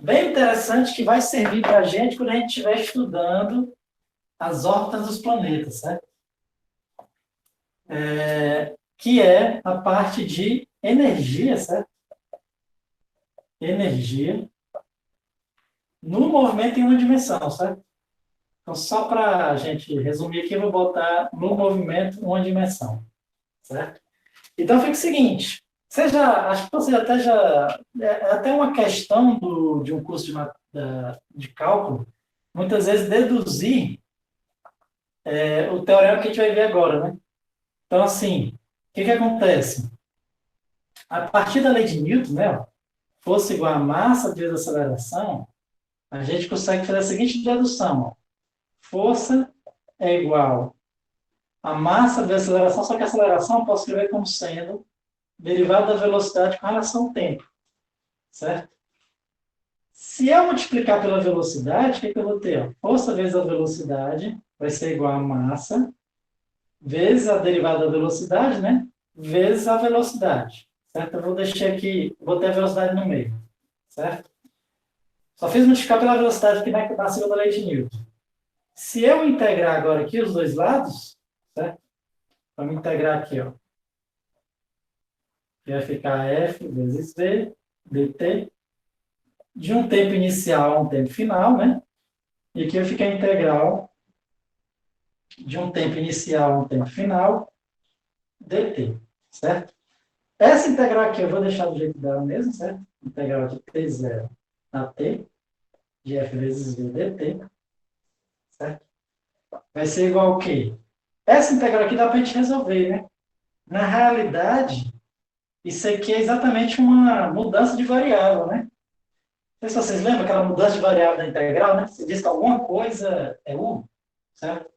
bem interessante que vai servir para a gente quando a gente estiver estudando as órbitas dos planetas, certo? Que é a parte de energia, certo? Energia no movimento em uma dimensão, certo? Então, só para a gente resumir aqui, eu vou botar no movimento uma dimensão, certo? Então, fica o seguinte, acho que você até é até uma questão de um curso de cálculo, muitas vezes deduzir o teorema que a gente vai ver agora, né? Então, assim, o que acontece? A partir da lei de Newton, né, ó, força igual a massa vezes aceleração, a gente consegue fazer a seguinte dedução, ó. Força é igual a massa vezes aceleração, só que a aceleração eu posso escrever como sendo derivada da velocidade com relação ao tempo, certo? Se eu multiplicar pela velocidade, o que eu vou ter? Ó? Força vezes a velocidade vai ser igual a massa vezes a derivada da velocidade, né? Vezes a velocidade, certo? Eu vou deixar aqui, vou ter a velocidade no meio, certo? Só fiz multiplicar pela velocidade aqui na segunda lei de Newton. Se eu integrar agora aqui os dois lados, certo? Vamos integrar aqui, ó. Vai ficar F vezes V, dt, de um tempo inicial a um tempo final, né? E aqui vai ficar a integral de um tempo inicial a um tempo final, dt, certo? Essa integral aqui eu vou deixar do jeito dela mesmo, certo? Integral de t0 a t, de f vezes v dt, certo? Vai ser igual ao quê? Essa integral aqui dá para a gente resolver, né? Na realidade, isso aqui é exatamente uma mudança de variável, né? Não sei se vocês lembram aquela mudança de variável da integral, né? Você diz que alguma coisa é u, certo?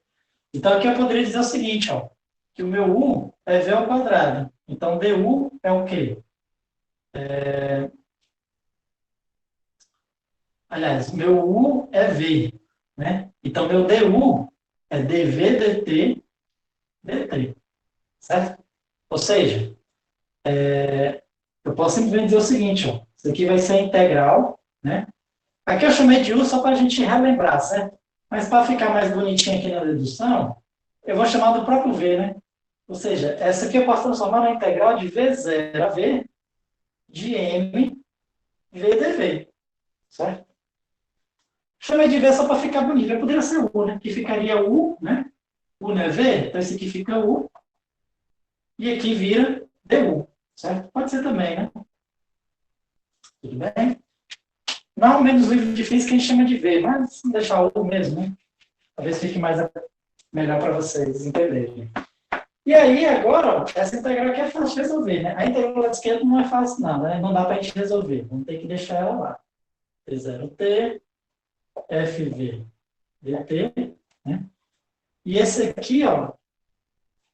Então, aqui eu poderia dizer o seguinte, ó, que o meu u é v ao quadrado. Então, du é o quê? Aliás, meu u é v, né? Então, meu du é dv dt dt, certo? Ou seja, eu posso simplesmente dizer o seguinte, ó, isso aqui vai ser a integral, né? Aqui eu chamei de u só para a gente relembrar, certo? Mas para ficar mais bonitinho aqui na dedução, eu vou chamar do próprio v, né? Ou seja, essa aqui eu posso transformar na integral de v0 a v de m v dv, certo? Chamei de v só para ficar bonito. Poderia ser u, né? Que ficaria u, né? U não é v, então esse aqui fica u. e aqui vira du, certo? Pode ser também, né? Tudo bem? Normalmente nos livros de física a gente chama de V, mas vamos deixar o mesmo, né? Talvez fique melhor para vocês entenderem. E aí, agora, ó, essa integral aqui é fácil de resolver, né? A integral da esquerda não é fácil, não, né? Não dá para a gente resolver. Vamos ter que deixar ela lá. T0t, fv dt, né? E esse aqui, ó,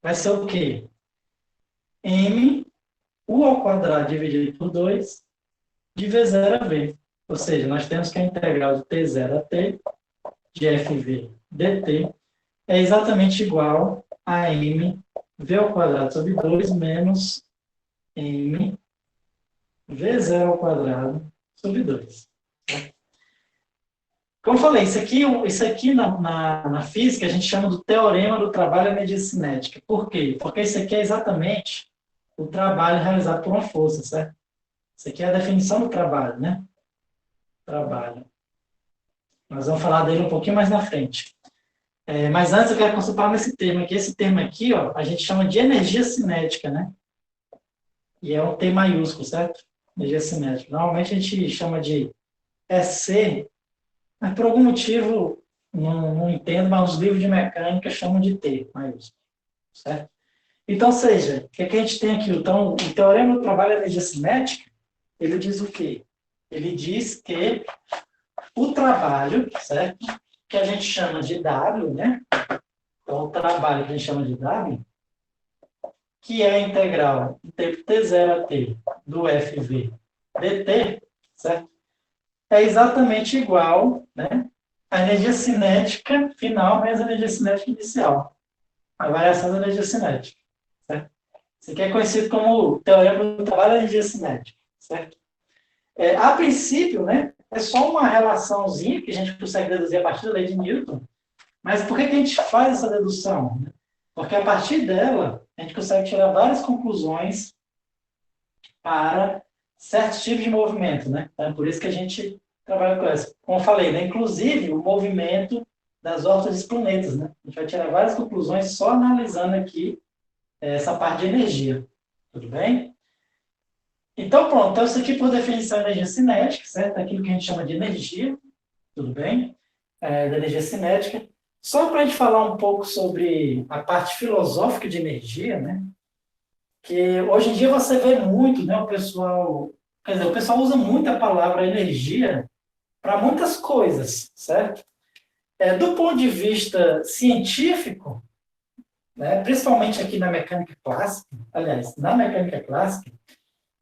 vai ser o quê? M, u ao quadrado dividido por 2, de V0 a V. Ou seja, nós temos que a integral de T0 a T, de fv dt, é exatamente igual a M V ao quadrado sobre 2 menos M V0 ao quadrado sobre 2. Como eu falei, isso aqui na física a gente chama do teorema do trabalho à medida cinética. Por quê? Porque isso aqui é exatamente o trabalho realizado por uma força, certo? Isso aqui é a definição do trabalho, né? Trabalho. Nós vamos falar dele um pouquinho mais na frente. Mas antes eu quero concentrar nesse termo aqui. Esse termo aqui, ó, a gente chama de energia cinética, né? E é um T maiúsculo, certo? Energia cinética. Normalmente a gente chama de EC, mas por algum motivo, não entendo, mas os livros de mecânica chamam de T maiúsculo, certo? Então, ou seja, o que a gente tem aqui? Então, o teorema do trabalho da energia cinética, ele diz o quê? Ele diz que o trabalho, certo? Que a gente chama de W, né? Então, o trabalho que a gente chama de W, que é a integral do tempo T0 a T do FV dt, certo? É exatamente igual, né, à energia cinética final mais a energia cinética inicial. A variação da energia cinética, certo? Isso aqui é conhecido como o teorema do trabalho da energia cinética, certo? A princípio, né, é só uma relaçãozinha que a gente consegue deduzir a partir da lei de Newton, mas por que a gente faz essa dedução? Porque a partir dela, a gente consegue tirar várias conclusões para certos tipos de movimento, né? Então, por isso que a gente trabalha com essa. Como eu falei, né? Inclusive o movimento das órbitas dos planetas, né? A gente vai tirar várias conclusões só analisando aqui essa parte de energia. Tudo bem? Então, pronto. Então, isso aqui, por definição, é energia cinética, certo? Aquilo que a gente chama de energia. Tudo bem? Da energia cinética. Só para a gente falar um pouco sobre a parte filosófica de energia, né? Que hoje em dia você vê muito, né, o pessoal usa muito a palavra energia para muitas coisas, certo? Do ponto de vista científico, né, principalmente aqui na mecânica clássica, aliás, na mecânica clássica, o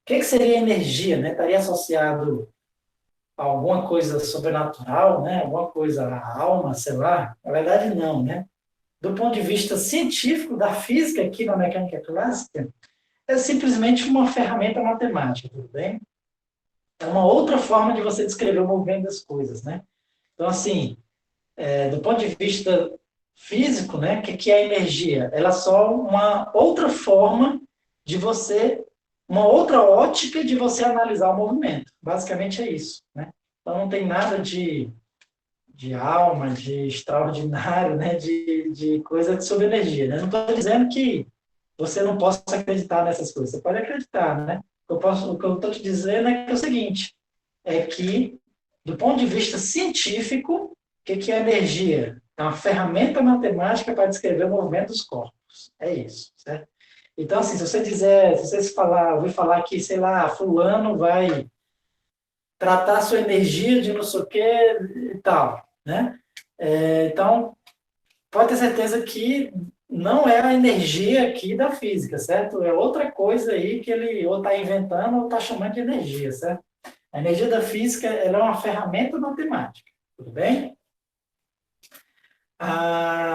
que seria energia, né? Estaria associado a alguma coisa sobrenatural, né? Alguma coisa à alma, sei lá? Na verdade, não, né? Do ponto de vista científico da física aqui na mecânica clássica, é simplesmente uma ferramenta matemática, tudo bem? É uma outra forma de você descrever o movimento das coisas, né? Então, assim, do ponto de vista físico, né, o que é energia? Ela é só uma outra forma de você, uma outra ótica de você analisar o movimento. Basicamente é isso, né? Então, não tem nada de alma, de extraordinário, né, de coisa sobre energia, né? Não estou dizendo que você não possa acreditar nessas coisas. Você pode acreditar, né? O que eu estou te dizendo é que é o seguinte, é que, do ponto de vista científico, o que é energia? É uma ferramenta matemática para descrever o movimento dos corpos. É isso, certo? Então, assim, se você ouvir falar que, sei lá, fulano vai tratar a sua energia de não sei o quê e tal, né? Então, pode ter certeza que não é a energia aqui da física, certo? É outra coisa aí que ele ou está inventando ou está chamando de energia, certo? A energia da física ela é uma ferramenta matemática, tudo bem?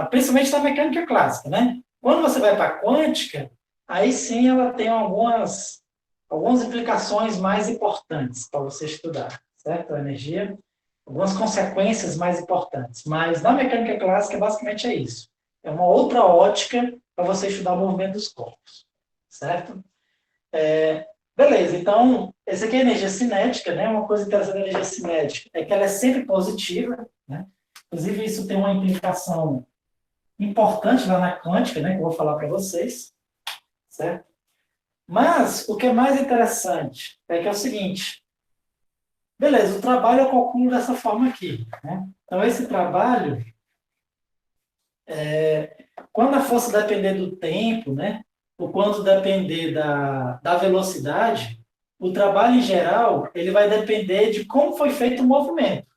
Principalmente na mecânica clássica, né? Quando você vai para a quântica, aí sim ela tem algumas implicações mais importantes para você estudar, certo? A energia, algumas consequências mais importantes. Mas na mecânica clássica, basicamente é isso. É uma outra ótica para você estudar o movimento dos corpos, certo? Beleza, então, essa aqui é a energia cinética, né? Uma coisa interessante da energia cinética é que ela é sempre positiva, né? Inclusive, isso tem uma implicação importante lá na quântica, né? Que eu vou falar para vocês, certo? Mas o que é mais interessante é que é o seguinte, beleza, o trabalho eu calculo dessa forma aqui, né? Então, esse trabalho, quando a força depender do tempo, né? O quanto depender da velocidade, o trabalho em geral, ele vai depender de como foi feito o movimento,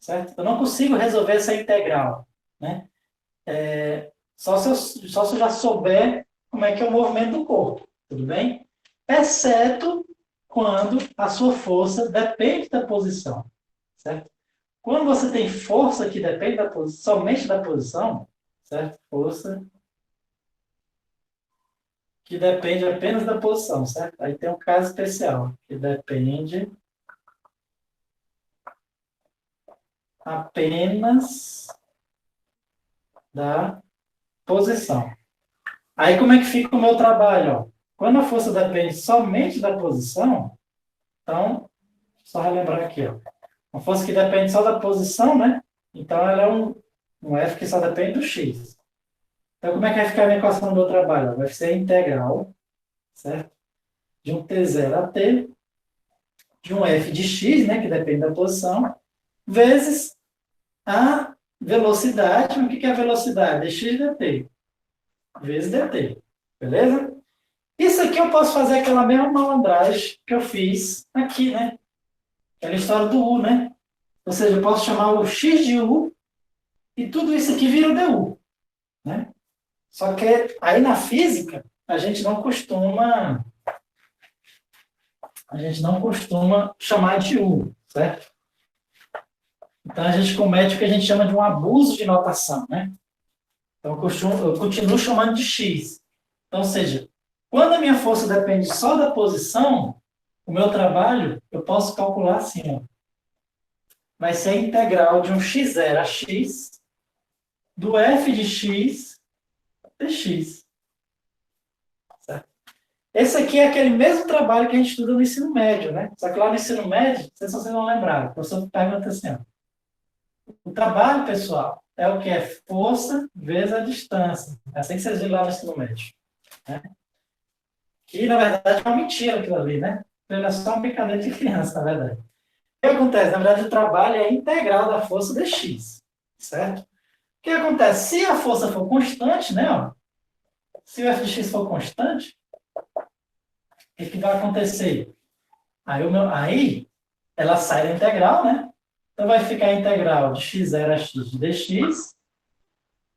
certo? Eu não consigo resolver essa integral, né? Só se eu já souber como é que é o movimento do corpo, tudo bem? Exceto quando a sua força depende da posição, certo? Quando você tem força que depende somente da posição, certo? Força que depende apenas da posição, certo? Aí tem um caso especial, que depende apenas da posição. Aí como é que fica o meu trabalho? Ó? Quando a força depende somente da posição, então, só relembrar aqui, ó. Uma força que depende só da posição, né? Então, ela é um F que só depende do X. Então, como é que vai ficar a minha equação do meu trabalho? Vai ser a integral, certo? De um T0 a T, de um F de X, né? Que depende da posição, vezes a velocidade. O que é a velocidade? Dx dt, vezes dt. Beleza? Isso aqui eu posso fazer aquela mesma malandragem que eu fiz aqui, né? Aquela história do U, né? Ou seja, eu posso chamar o x de U e tudo isso aqui vira o du, né? Só que aí na física a gente não costuma chamar de U, certo? Então a gente comete o que a gente chama de um abuso de notação, né? Então eu continuo chamando de x. Então, ou seja, quando a minha força depende só da posição, o meu trabalho eu posso calcular assim, ó. Vai ser a integral de um x0 a x do f de x dx. Certo? Esse aqui é aquele mesmo trabalho que a gente estuda no ensino médio, né? Só que lá no ensino médio, não sei se vocês vão lembrar, o professor pergunta assim, ó, o trabalho, pessoal, é o que? É força vezes a distância. É assim que vocês viram lá no ensino médio. Né? Que, na verdade, é uma mentira aquilo ali, né? Ele é só uma brincadeira de criança, na verdade. O que acontece? Na verdade, o trabalho é a integral da força dx, certo? O que acontece? Se a força for constante, né? Ó, se o f de x for constante, o que vai acontecer? Aí ela sai da integral, né? Então vai ficar a integral de x0 a x de dx,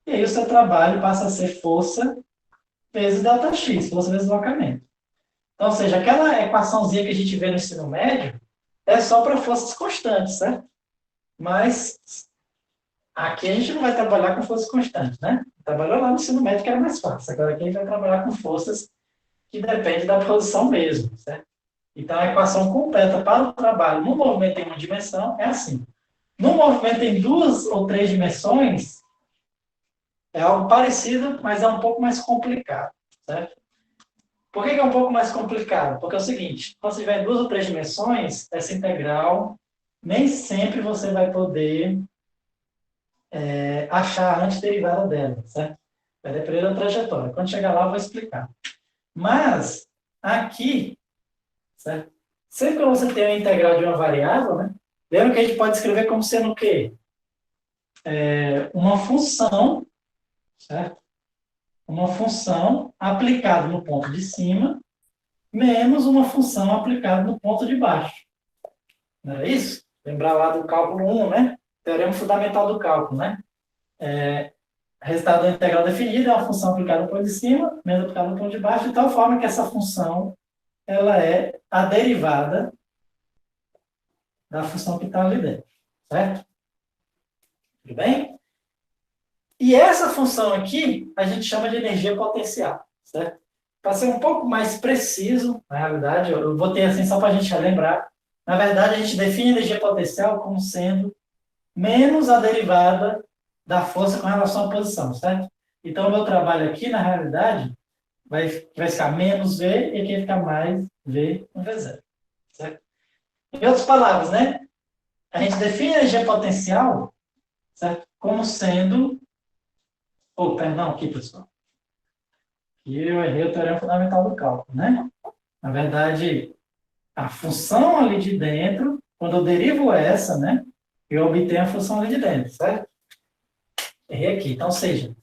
e aí o seu trabalho passa a ser força vezes ΔX, força vezes deslocamento. Então, ou seja, aquela equaçãozinha que a gente vê no ensino médio é só para forças constantes, certo? Mas aqui a gente não vai trabalhar com forças constantes, né? Trabalhou lá no ensino médio que era mais fácil. Agora aqui a gente vai trabalhar com forças que dependem da posição mesmo, certo? Então, a equação completa para o trabalho no movimento em uma dimensão é assim. No movimento em duas ou três dimensões, é algo parecido, mas é um pouco mais complicado, certo? Por que é um pouco mais complicado? Porque é o seguinte, quando você tiver em duas ou três dimensões, essa integral, nem sempre você vai poder achar a antiderivada dela, certo? Vai depender da trajetória. Quando chegar lá, eu vou explicar. Mas, aqui, certo? Sempre que você tem a integral de uma variável, né? Lembra que a gente pode escrever como sendo o quê? Uma função, certo? Uma função aplicada no ponto de cima, menos uma função aplicada no ponto de baixo. Não era isso? Lembrar lá do cálculo 1, né? Teorema fundamental do cálculo, né? Resultado da integral definida é uma função aplicada no ponto de cima, menos aplicada no ponto de baixo, de tal forma que essa função ela é a derivada da função que está ali dentro. Certo? Tudo bem? E essa função aqui, a gente chama de energia potencial, certo? Para ser um pouco mais preciso, na realidade, eu botei assim só para a gente lembrar. Na verdade, a gente define a energia potencial como sendo menos a derivada da força com relação à posição, certo? Então, o meu trabalho aqui, na realidade, vai ficar menos V e aqui vai ficar mais V no V0, certo? Em outras palavras, né? A gente define a energia potencial, certo? Como sendo... Oh, perdão, aqui, pessoal. E eu errei o teorema fundamental do cálculo, né? Na verdade, a função ali de dentro, quando eu derivo essa, né? Eu obtenho a função ali de dentro, certo? Errei aqui. Então, ou seja,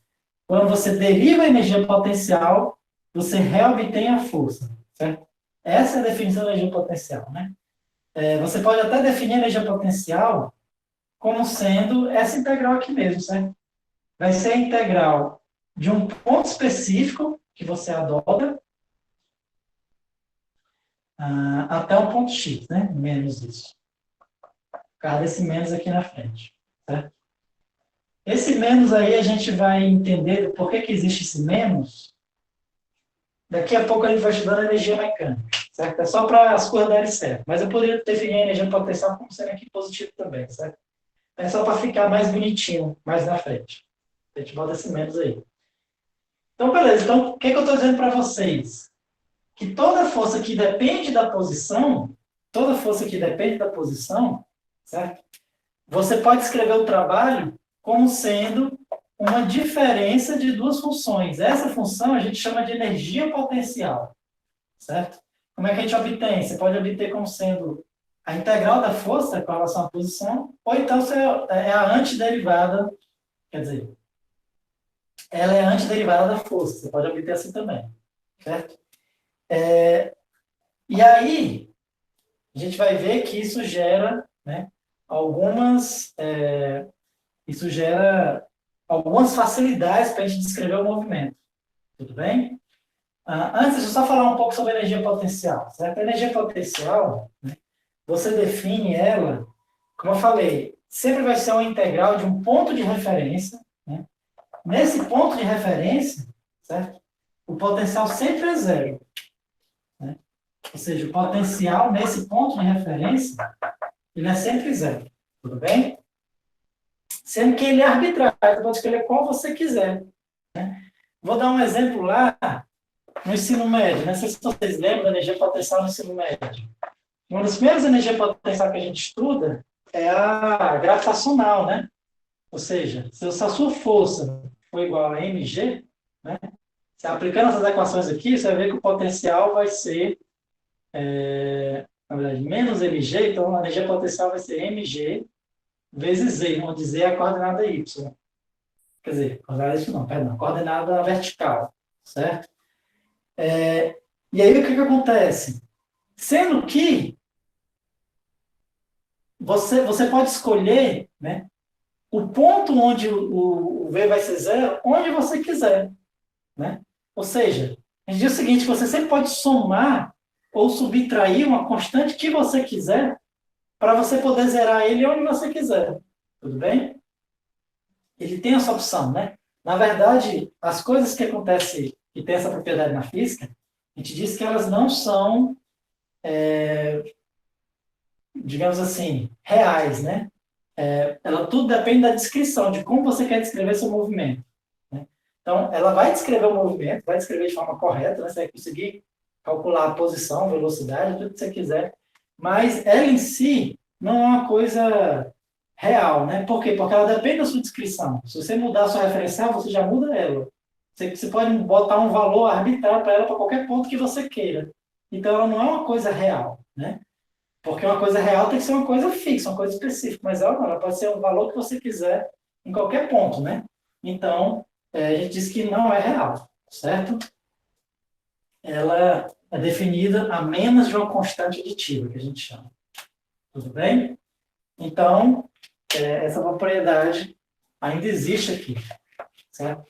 quando você deriva a energia potencial, você reobtém a força, certo? Essa é a definição da energia potencial, né? Você pode até definir a energia potencial como sendo essa integral aqui mesmo, certo? Vai ser a integral de um ponto específico que você adota até um ponto x, né? Menos isso. Por causa desse menos aqui na frente, certo? Esse menos aí a gente vai entender por que existe esse menos. Daqui a pouco a gente vai estudando energia mecânica, certo? É só para as coisas darem certo. Mas eu poderia definir a energia potencial como sendo aqui positivo também, certo? É só para ficar mais bonitinho, mais na frente. A gente bota esse menos aí. Então, beleza. Então, o que eu estou dizendo para vocês? Que toda força que depende da posição, certo? Você pode escrever o trabalho como sendo uma diferença de duas funções. Essa função a gente chama de energia potencial, certo? Como é que a gente obtém? Você pode obter como sendo a integral da força com relação à posição, ou então é a antiderivada, quer dizer, ela é a antiderivada da força. Você pode obter assim também, certo? E aí, a gente vai ver que isso gera, né, isso gera algumas facilidades para a gente descrever o movimento. Tudo bem? Antes, deixa eu só falar um pouco sobre a energia potencial. Certo? A energia potencial, né, você define ela, como eu falei, sempre vai ser uma integral de um ponto de referência. Né? Nesse ponto de referência, certo? O potencial sempre é zero. Né? Ou seja, o potencial nesse ponto de referência, ele é sempre zero. Tudo bem? Sendo que ele é arbitrário, você pode escolher qual você quiser. Né? Vou dar um exemplo lá no ensino médio. Não sei se vocês lembram da energia potencial no ensino médio. Uma das primeiras energias potenciais que a gente estuda é a gravitacional, né? Ou seja, se a sua força for igual a mg, né? Se aplicando essas equações aqui, você vai ver que o potencial vai ser, na verdade, menos mg, então a energia potencial vai ser mg vezes z, onde z é a coordenada y. Quer dizer, coordenada y não, perdão, coordenada vertical, certo? E aí o que acontece? Sendo que você pode escolher, né, o ponto onde o V vai ser zero, onde você quiser. Né? Ou seja, a gente diz o seguinte, você sempre pode somar ou subtrair uma constante que você quiser para você poder zerar ele onde você quiser. Tudo bem? Ele tem essa opção, né? Na verdade, as coisas que acontecem, que tem essa propriedade na física, a gente diz que elas não são, digamos assim, reais, né? Ela tudo depende da descrição, de como você quer descrever seu movimento. Né? Então, ela vai descrever o movimento, vai descrever de forma correta, né? Você vai conseguir calcular a posição, velocidade, tudo que você quiser, mas ela em si não é uma coisa real, né? Por quê? Porque ela depende da sua descrição. Se você mudar a sua referencial, você já muda ela. Você pode botar um valor arbitrário para ela para qualquer ponto que você queira. Então, ela não é uma coisa real, né? Porque uma coisa real tem que ser uma coisa fixa, uma coisa específica, mas ela não, ela pode ser o valor que você quiser em qualquer ponto, né? Então, a gente diz que não é real, certo? Ela é definida a menos de uma constante aditiva, que a gente chama. Tudo bem? Então, essa propriedade ainda existe aqui, certo?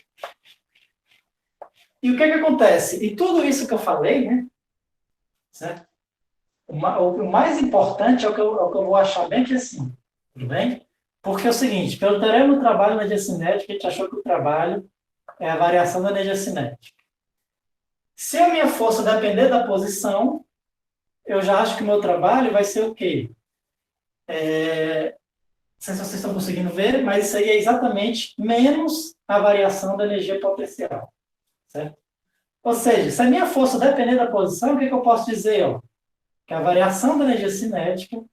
E o que acontece? E tudo isso que eu falei, né? Certo? O mais importante é o que eu vou achar bem que assim, tudo bem? Porque é o seguinte, pelo teorema do trabalho na energia cinética, a gente achou que o trabalho é a variação da energia cinética. Se a minha força depender da posição, eu já acho que o meu trabalho vai ser o quê? Não sei se vocês estão conseguindo ver, mas isso aí é exatamente menos a variação da energia potencial. Certo? Ou seja, se a minha força depender da posição, o que eu posso dizer? Ó? Que a variação da energia cinética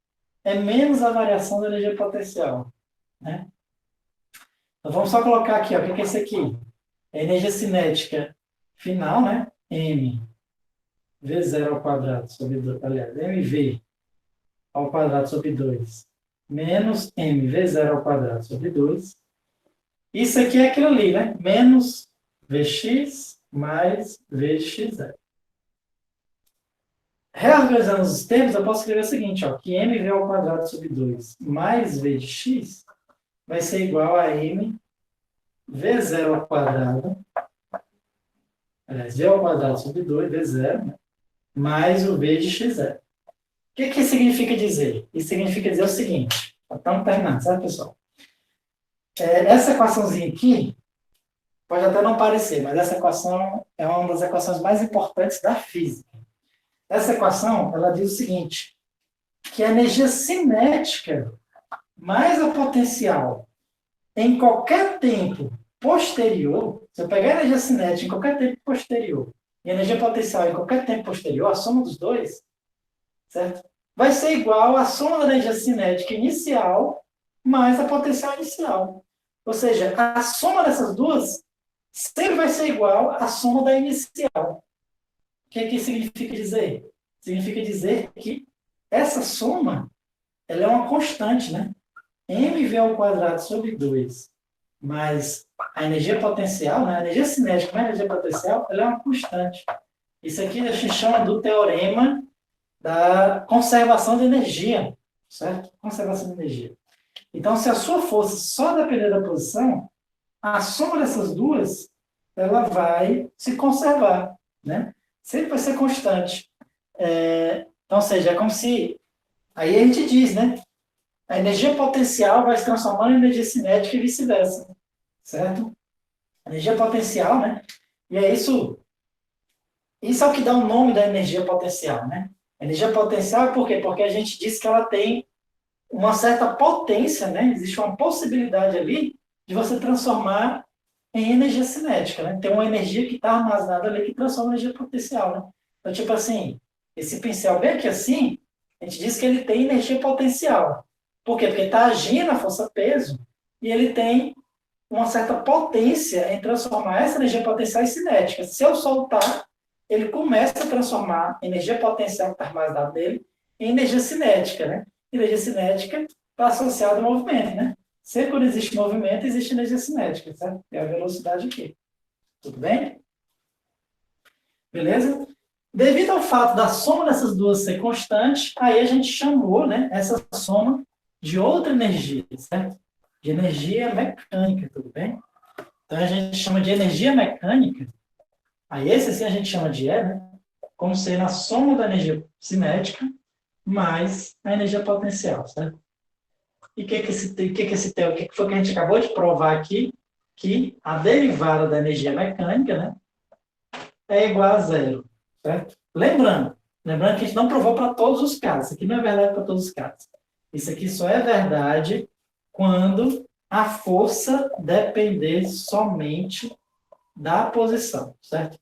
é menos a variação da energia potencial. Né? Então, vamos só colocar aqui, ó, o que é isso aqui? A energia cinética final, né? M V0 ao quadrado sobre 2, aliás, MV ao quadrado sobre 2 menos MV0 ao quadrado sobre 2. Isso aqui é aquilo ali, né? Menos Vx mais V de x0. Reorganizando os termos, eu posso escrever o seguinte, ó, que mv ao quadrado sobre 2 mais v de x vai ser igual a m v0 ao quadrado, aliás, v ao quadrado sobre 2, v0, né, mais o v de x0. O que que significa dizer? Isso significa dizer o seguinte, estamos terminando, certo, pessoal? Essa equaçãozinha aqui, pode até não parecer, mas essa equação é uma das equações mais importantes da física. Essa equação, ela diz o seguinte, que a energia cinética mais a potencial em qualquer tempo posterior, se eu pegar a energia cinética em qualquer tempo posterior e a energia potencial em qualquer tempo posterior, a soma dos dois, certo? Vai ser igual à soma da energia cinética inicial mais a potencial inicial. Ou seja, a soma dessas duas sempre vai ser igual à soma da inicial. O que significa dizer? Significa dizer que essa soma ela é uma constante, né? mv ao quadrado sobre 2 mais a energia potencial, né? A energia cinética mais a energia potencial, ela é uma constante. Isso aqui a gente chama do teorema da conservação de energia, certo? Conservação de energia. Então, se a sua força só depender da posição, a soma dessas duas, ela vai se conservar, né? Sempre vai ser constante. Então, ou seja, é como se... Aí a gente diz, né? A energia potencial vai se transformando em energia cinética e vice-versa, certo? A energia potencial, né? E é isso é o que dá o nome da energia potencial, né? A energia potencial é por quê? Porque a gente diz que ela tem uma certa potência, né? Existe uma possibilidade ali de você transformar em energia cinética, né? Tem uma energia que está armazenada ali que transforma em energia potencial, né? Então, tipo assim, esse pincel bem aqui assim, a gente diz que ele tem energia potencial. Por quê? Porque está agindo a força-peso e ele tem uma certa potência em transformar essa energia potencial em cinética. Se eu soltar, ele começa a transformar a energia potencial que está armazenada nele em energia cinética, né? Energia cinética está associada ao movimento, né? Sempre quando existe movimento, existe energia cinética, certo? É a velocidade aqui. Tudo bem? Beleza? Devido ao fato da soma dessas duas ser constante, aí a gente chamou, né, essa soma de outra energia, certo? De energia mecânica, tudo bem? Então a gente chama de energia mecânica, aí esse sim a gente chama de E, né? Como sendo a soma da energia cinética mais a energia potencial, certo? E o que foi que a gente acabou de provar aqui? Que a derivada da energia mecânica, né, é igual a zero, certo? Lembrando que a gente não provou para todos os casos. Isso aqui não é verdade para todos os casos. Isso aqui só é verdade quando a força depender somente da posição, certo?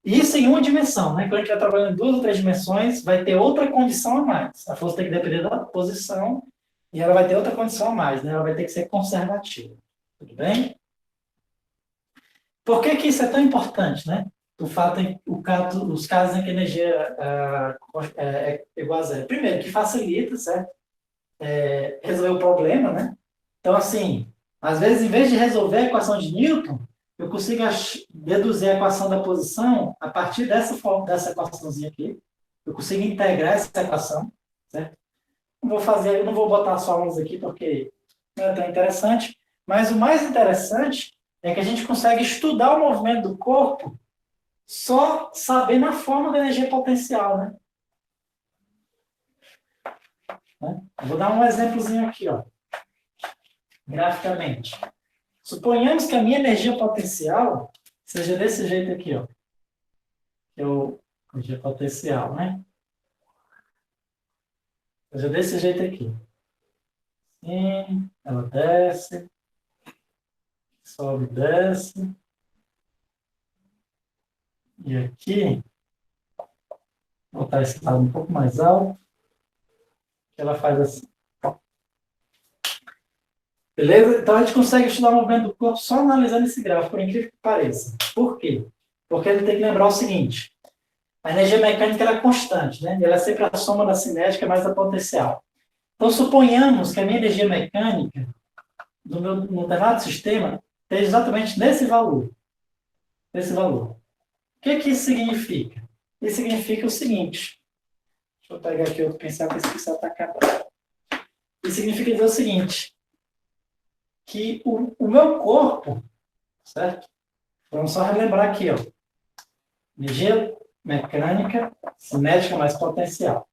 Isso em uma dimensão, né? Quando a gente vai trabalhando em 2 ou 3 dimensões, vai ter outra condição a mais. A força tem que depender da posição e ela vai ter outra condição a mais, né? Ela vai ter que ser conservativa. Tudo bem? Por que que isso é tão importante, né? Os casos em que a energia é igual a zero. Primeiro, que facilita, certo? Resolver o problema, né? Então, assim, às vezes, em vez de resolver a equação de Newton, eu consigo deduzir a equação da posição a partir dessa equaçãozinha aqui. Eu consigo integrar essa equação, certo? Eu não vou botar as fórmulas aqui porque não é tão interessante, mas o mais interessante é que a gente consegue estudar o movimento do corpo só sabendo a forma da energia potencial, né? Vou dar um exemplozinho aqui, ó, graficamente. Suponhamos que a minha energia potencial seja desse jeito aqui, ó. Energia potencial, né? Seja desse jeito aqui. Sim, ela desce, sobe, desce. E aqui, vou botar esse lado um pouco mais alto. Ela faz assim. Beleza? Então a gente consegue estudar o movimento do corpo só analisando esse gráfico, por incrível que pareça. Por quê? Porque ele tem que lembrar o seguinte, a energia mecânica ela é constante, né? Ela é sempre a soma da cinética mais da potencial. Então, suponhamos que a minha energia mecânica do meu no determinado sistema esteja exatamente nesse valor. Nesse valor. O que isso significa? Isso significa o seguinte. Deixa eu pegar aqui outro pincel, porque esse pincel está acabado. Isso significa dizer o seguinte, que o meu corpo, certo? Vamos só relembrar aqui, ó. Energia mecânica, cinética mais potencial.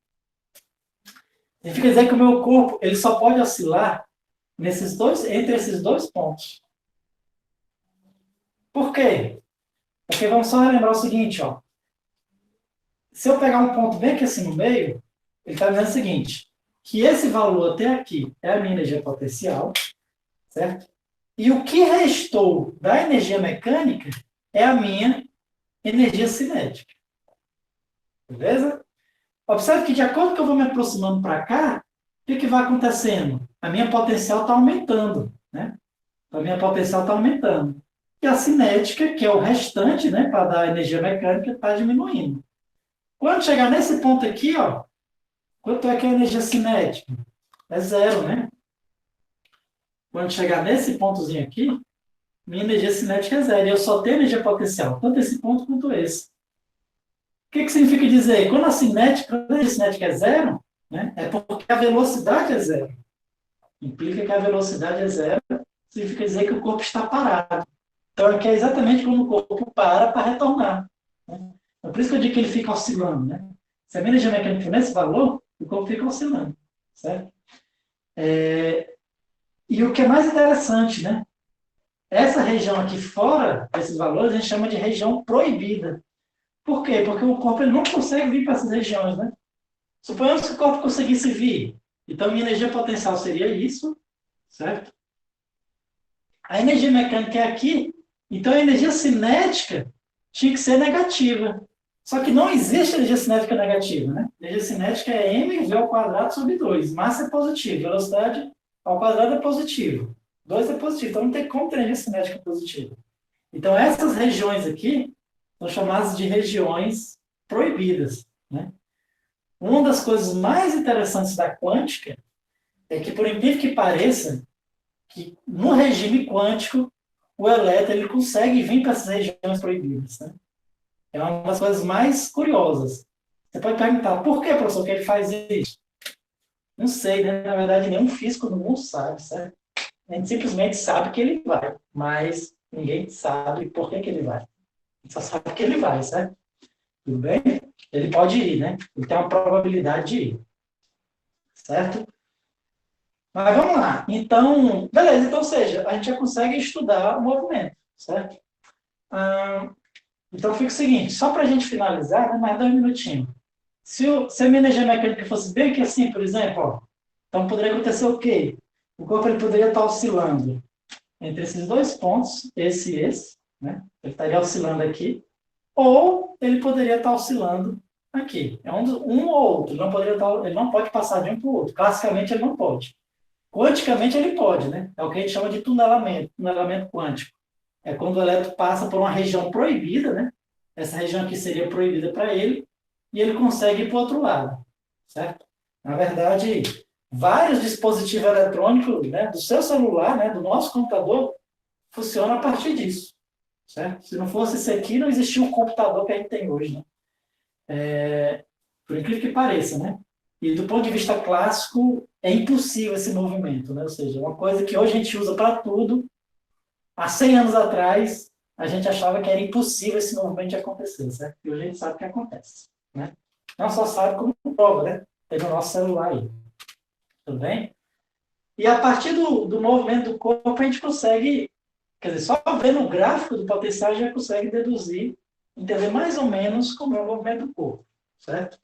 Significa dizer que o meu corpo ele só pode oscilar entre esses dois pontos. Por quê? Porque vamos só relembrar o seguinte, ó. Se eu pegar um ponto bem aqui assim no meio, ele está dizendo o seguinte, que esse valor até aqui é a minha energia potencial, certo? E o que restou da energia mecânica é a minha energia cinética. Beleza? Observe que de acordo que eu vou me aproximando para cá, o que vai acontecendo? A minha potencial está aumentando, né? A minha potencial está aumentando. E a cinética, que é o restante, né, para dar energia mecânica, está diminuindo. Quando chegar nesse ponto aqui, ó, quanto é que é a energia cinética? É zero, né? Quando chegar nesse pontozinho aqui, minha energia cinética é zero. E eu só tenho energia potencial, tanto esse ponto quanto esse. O que significa dizer? Quando a energia cinética é zero, né, é porque a velocidade é zero. Implica que a velocidade é zero, significa dizer que o corpo está parado. Então, aqui é exatamente quando o corpo para retornar. Né? É por isso que eu digo que ele fica oscilando. Né? Se a minha energia mecânica for nesse valor, o corpo fica oscilando. Certo? E o que é mais interessante, né? Essa região aqui fora desses valores, a gente chama de região proibida. Por quê? Porque o corpo ele não consegue vir para essas regiões. Né? Suponhamos que o corpo conseguisse vir. Então, minha energia potencial seria isso, certo? A energia mecânica é aqui, então a energia cinética tinha que ser negativa. Só que não existe energia cinética negativa, né? Energia cinética é mv ao quadrado sobre 2. Massa é positivo, velocidade ao quadrado é positivo. 2 é positivo, então não tem como ter energia cinética positiva. Então essas regiões aqui são chamadas de regiões proibidas, né? Uma das coisas mais interessantes da quântica é que, por incrível que pareça, que no regime quântico, o elétron ele consegue vir para essas regiões proibidas. Né? É uma das coisas mais curiosas. Você pode perguntar, por que, professor, que ele faz isso? Não sei, né? Na verdade, nenhum físico no mundo sabe, certo? A gente simplesmente sabe que ele vai, mas ninguém sabe por que ele vai. A gente só sabe que ele vai, certo? Tudo bem? Ele pode ir, né? Ele tem uma probabilidade de ir. Certo? Mas vamos lá. Então, beleza. Então, ou seja, a gente já consegue estudar o movimento, certo? Então, fica o seguinte, só para a gente finalizar, né, mais 2 minutinhos. Se a minha energia mecânica fosse bem aqui assim, por exemplo, ó, então poderia acontecer o quê? O corpo ele poderia estar oscilando entre esses dois pontos, esse e esse, né? Ele estaria oscilando aqui, ou ele poderia estar oscilando aqui. É um ou outro. Ele não pode passar de um para o outro. Classicamente, ele não pode. Quanticamente ele pode, né? É o que a gente chama de tunelamento quântico. É quando o elétron passa por uma região proibida, né? Essa região aqui seria proibida para ele, e ele consegue ir para o outro lado, certo? Na verdade, vários dispositivos eletrônicos, né, do seu celular, né, do nosso computador, funcionam a partir disso, certo? Se não fosse isso aqui, não existia o computador que a gente tem hoje, né? Por incrível que pareça, né? E do ponto de vista clássico, é impossível esse movimento, né? Ou seja, uma coisa que hoje a gente usa para tudo, há 100 anos atrás, a gente achava que era impossível esse movimento de acontecer, certo? E hoje a gente sabe que acontece, né? Não só sabe como prova, né? Tem no nosso celular aí. Tudo bem? E a partir do movimento do corpo, a gente consegue, quer dizer, só vendo o gráfico do potencial, a gente já consegue deduzir, entender mais ou menos como é o movimento do corpo, certo?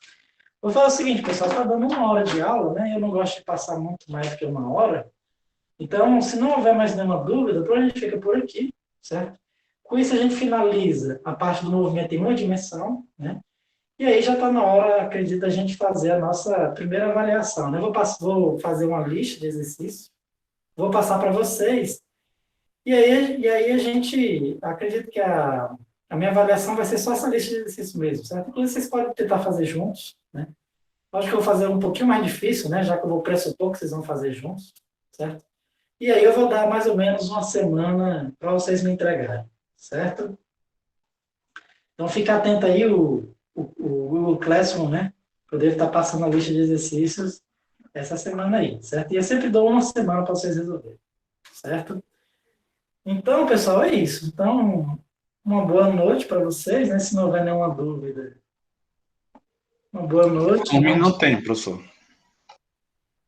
Vou falar o seguinte, pessoal, está dando 1 hora de aula, né? Eu não gosto de passar muito mais do que 1 hora. Então, se não houver mais nenhuma dúvida, a gente fica por aqui, certo? Com isso, a gente finaliza a parte do movimento em uma dimensão, né? E aí já está na hora, acredito, a gente fazer a nossa primeira avaliação, né? Vou fazer uma lista de exercícios, vou passar para vocês, e aí a gente, acredito que A minha avaliação vai ser só essa lista de exercícios mesmo, certo? Inclusive, vocês podem tentar fazer juntos, né? Acho que eu vou fazer um pouquinho mais difícil, né? Já que eu vou pressupor que vocês vão fazer juntos, certo? E aí eu vou dar mais ou menos uma semana para vocês me entregarem, certo? Então fica atento aí o Google Classroom, né? Eu devo estar passando a lista de exercícios essa semana aí, certo? E eu sempre dou uma semana para vocês resolverem, certo? Então, pessoal, é isso. Então, uma boa noite para vocês, né? Se não houver nenhuma dúvida. Uma boa noite. Comigo não tem, professor.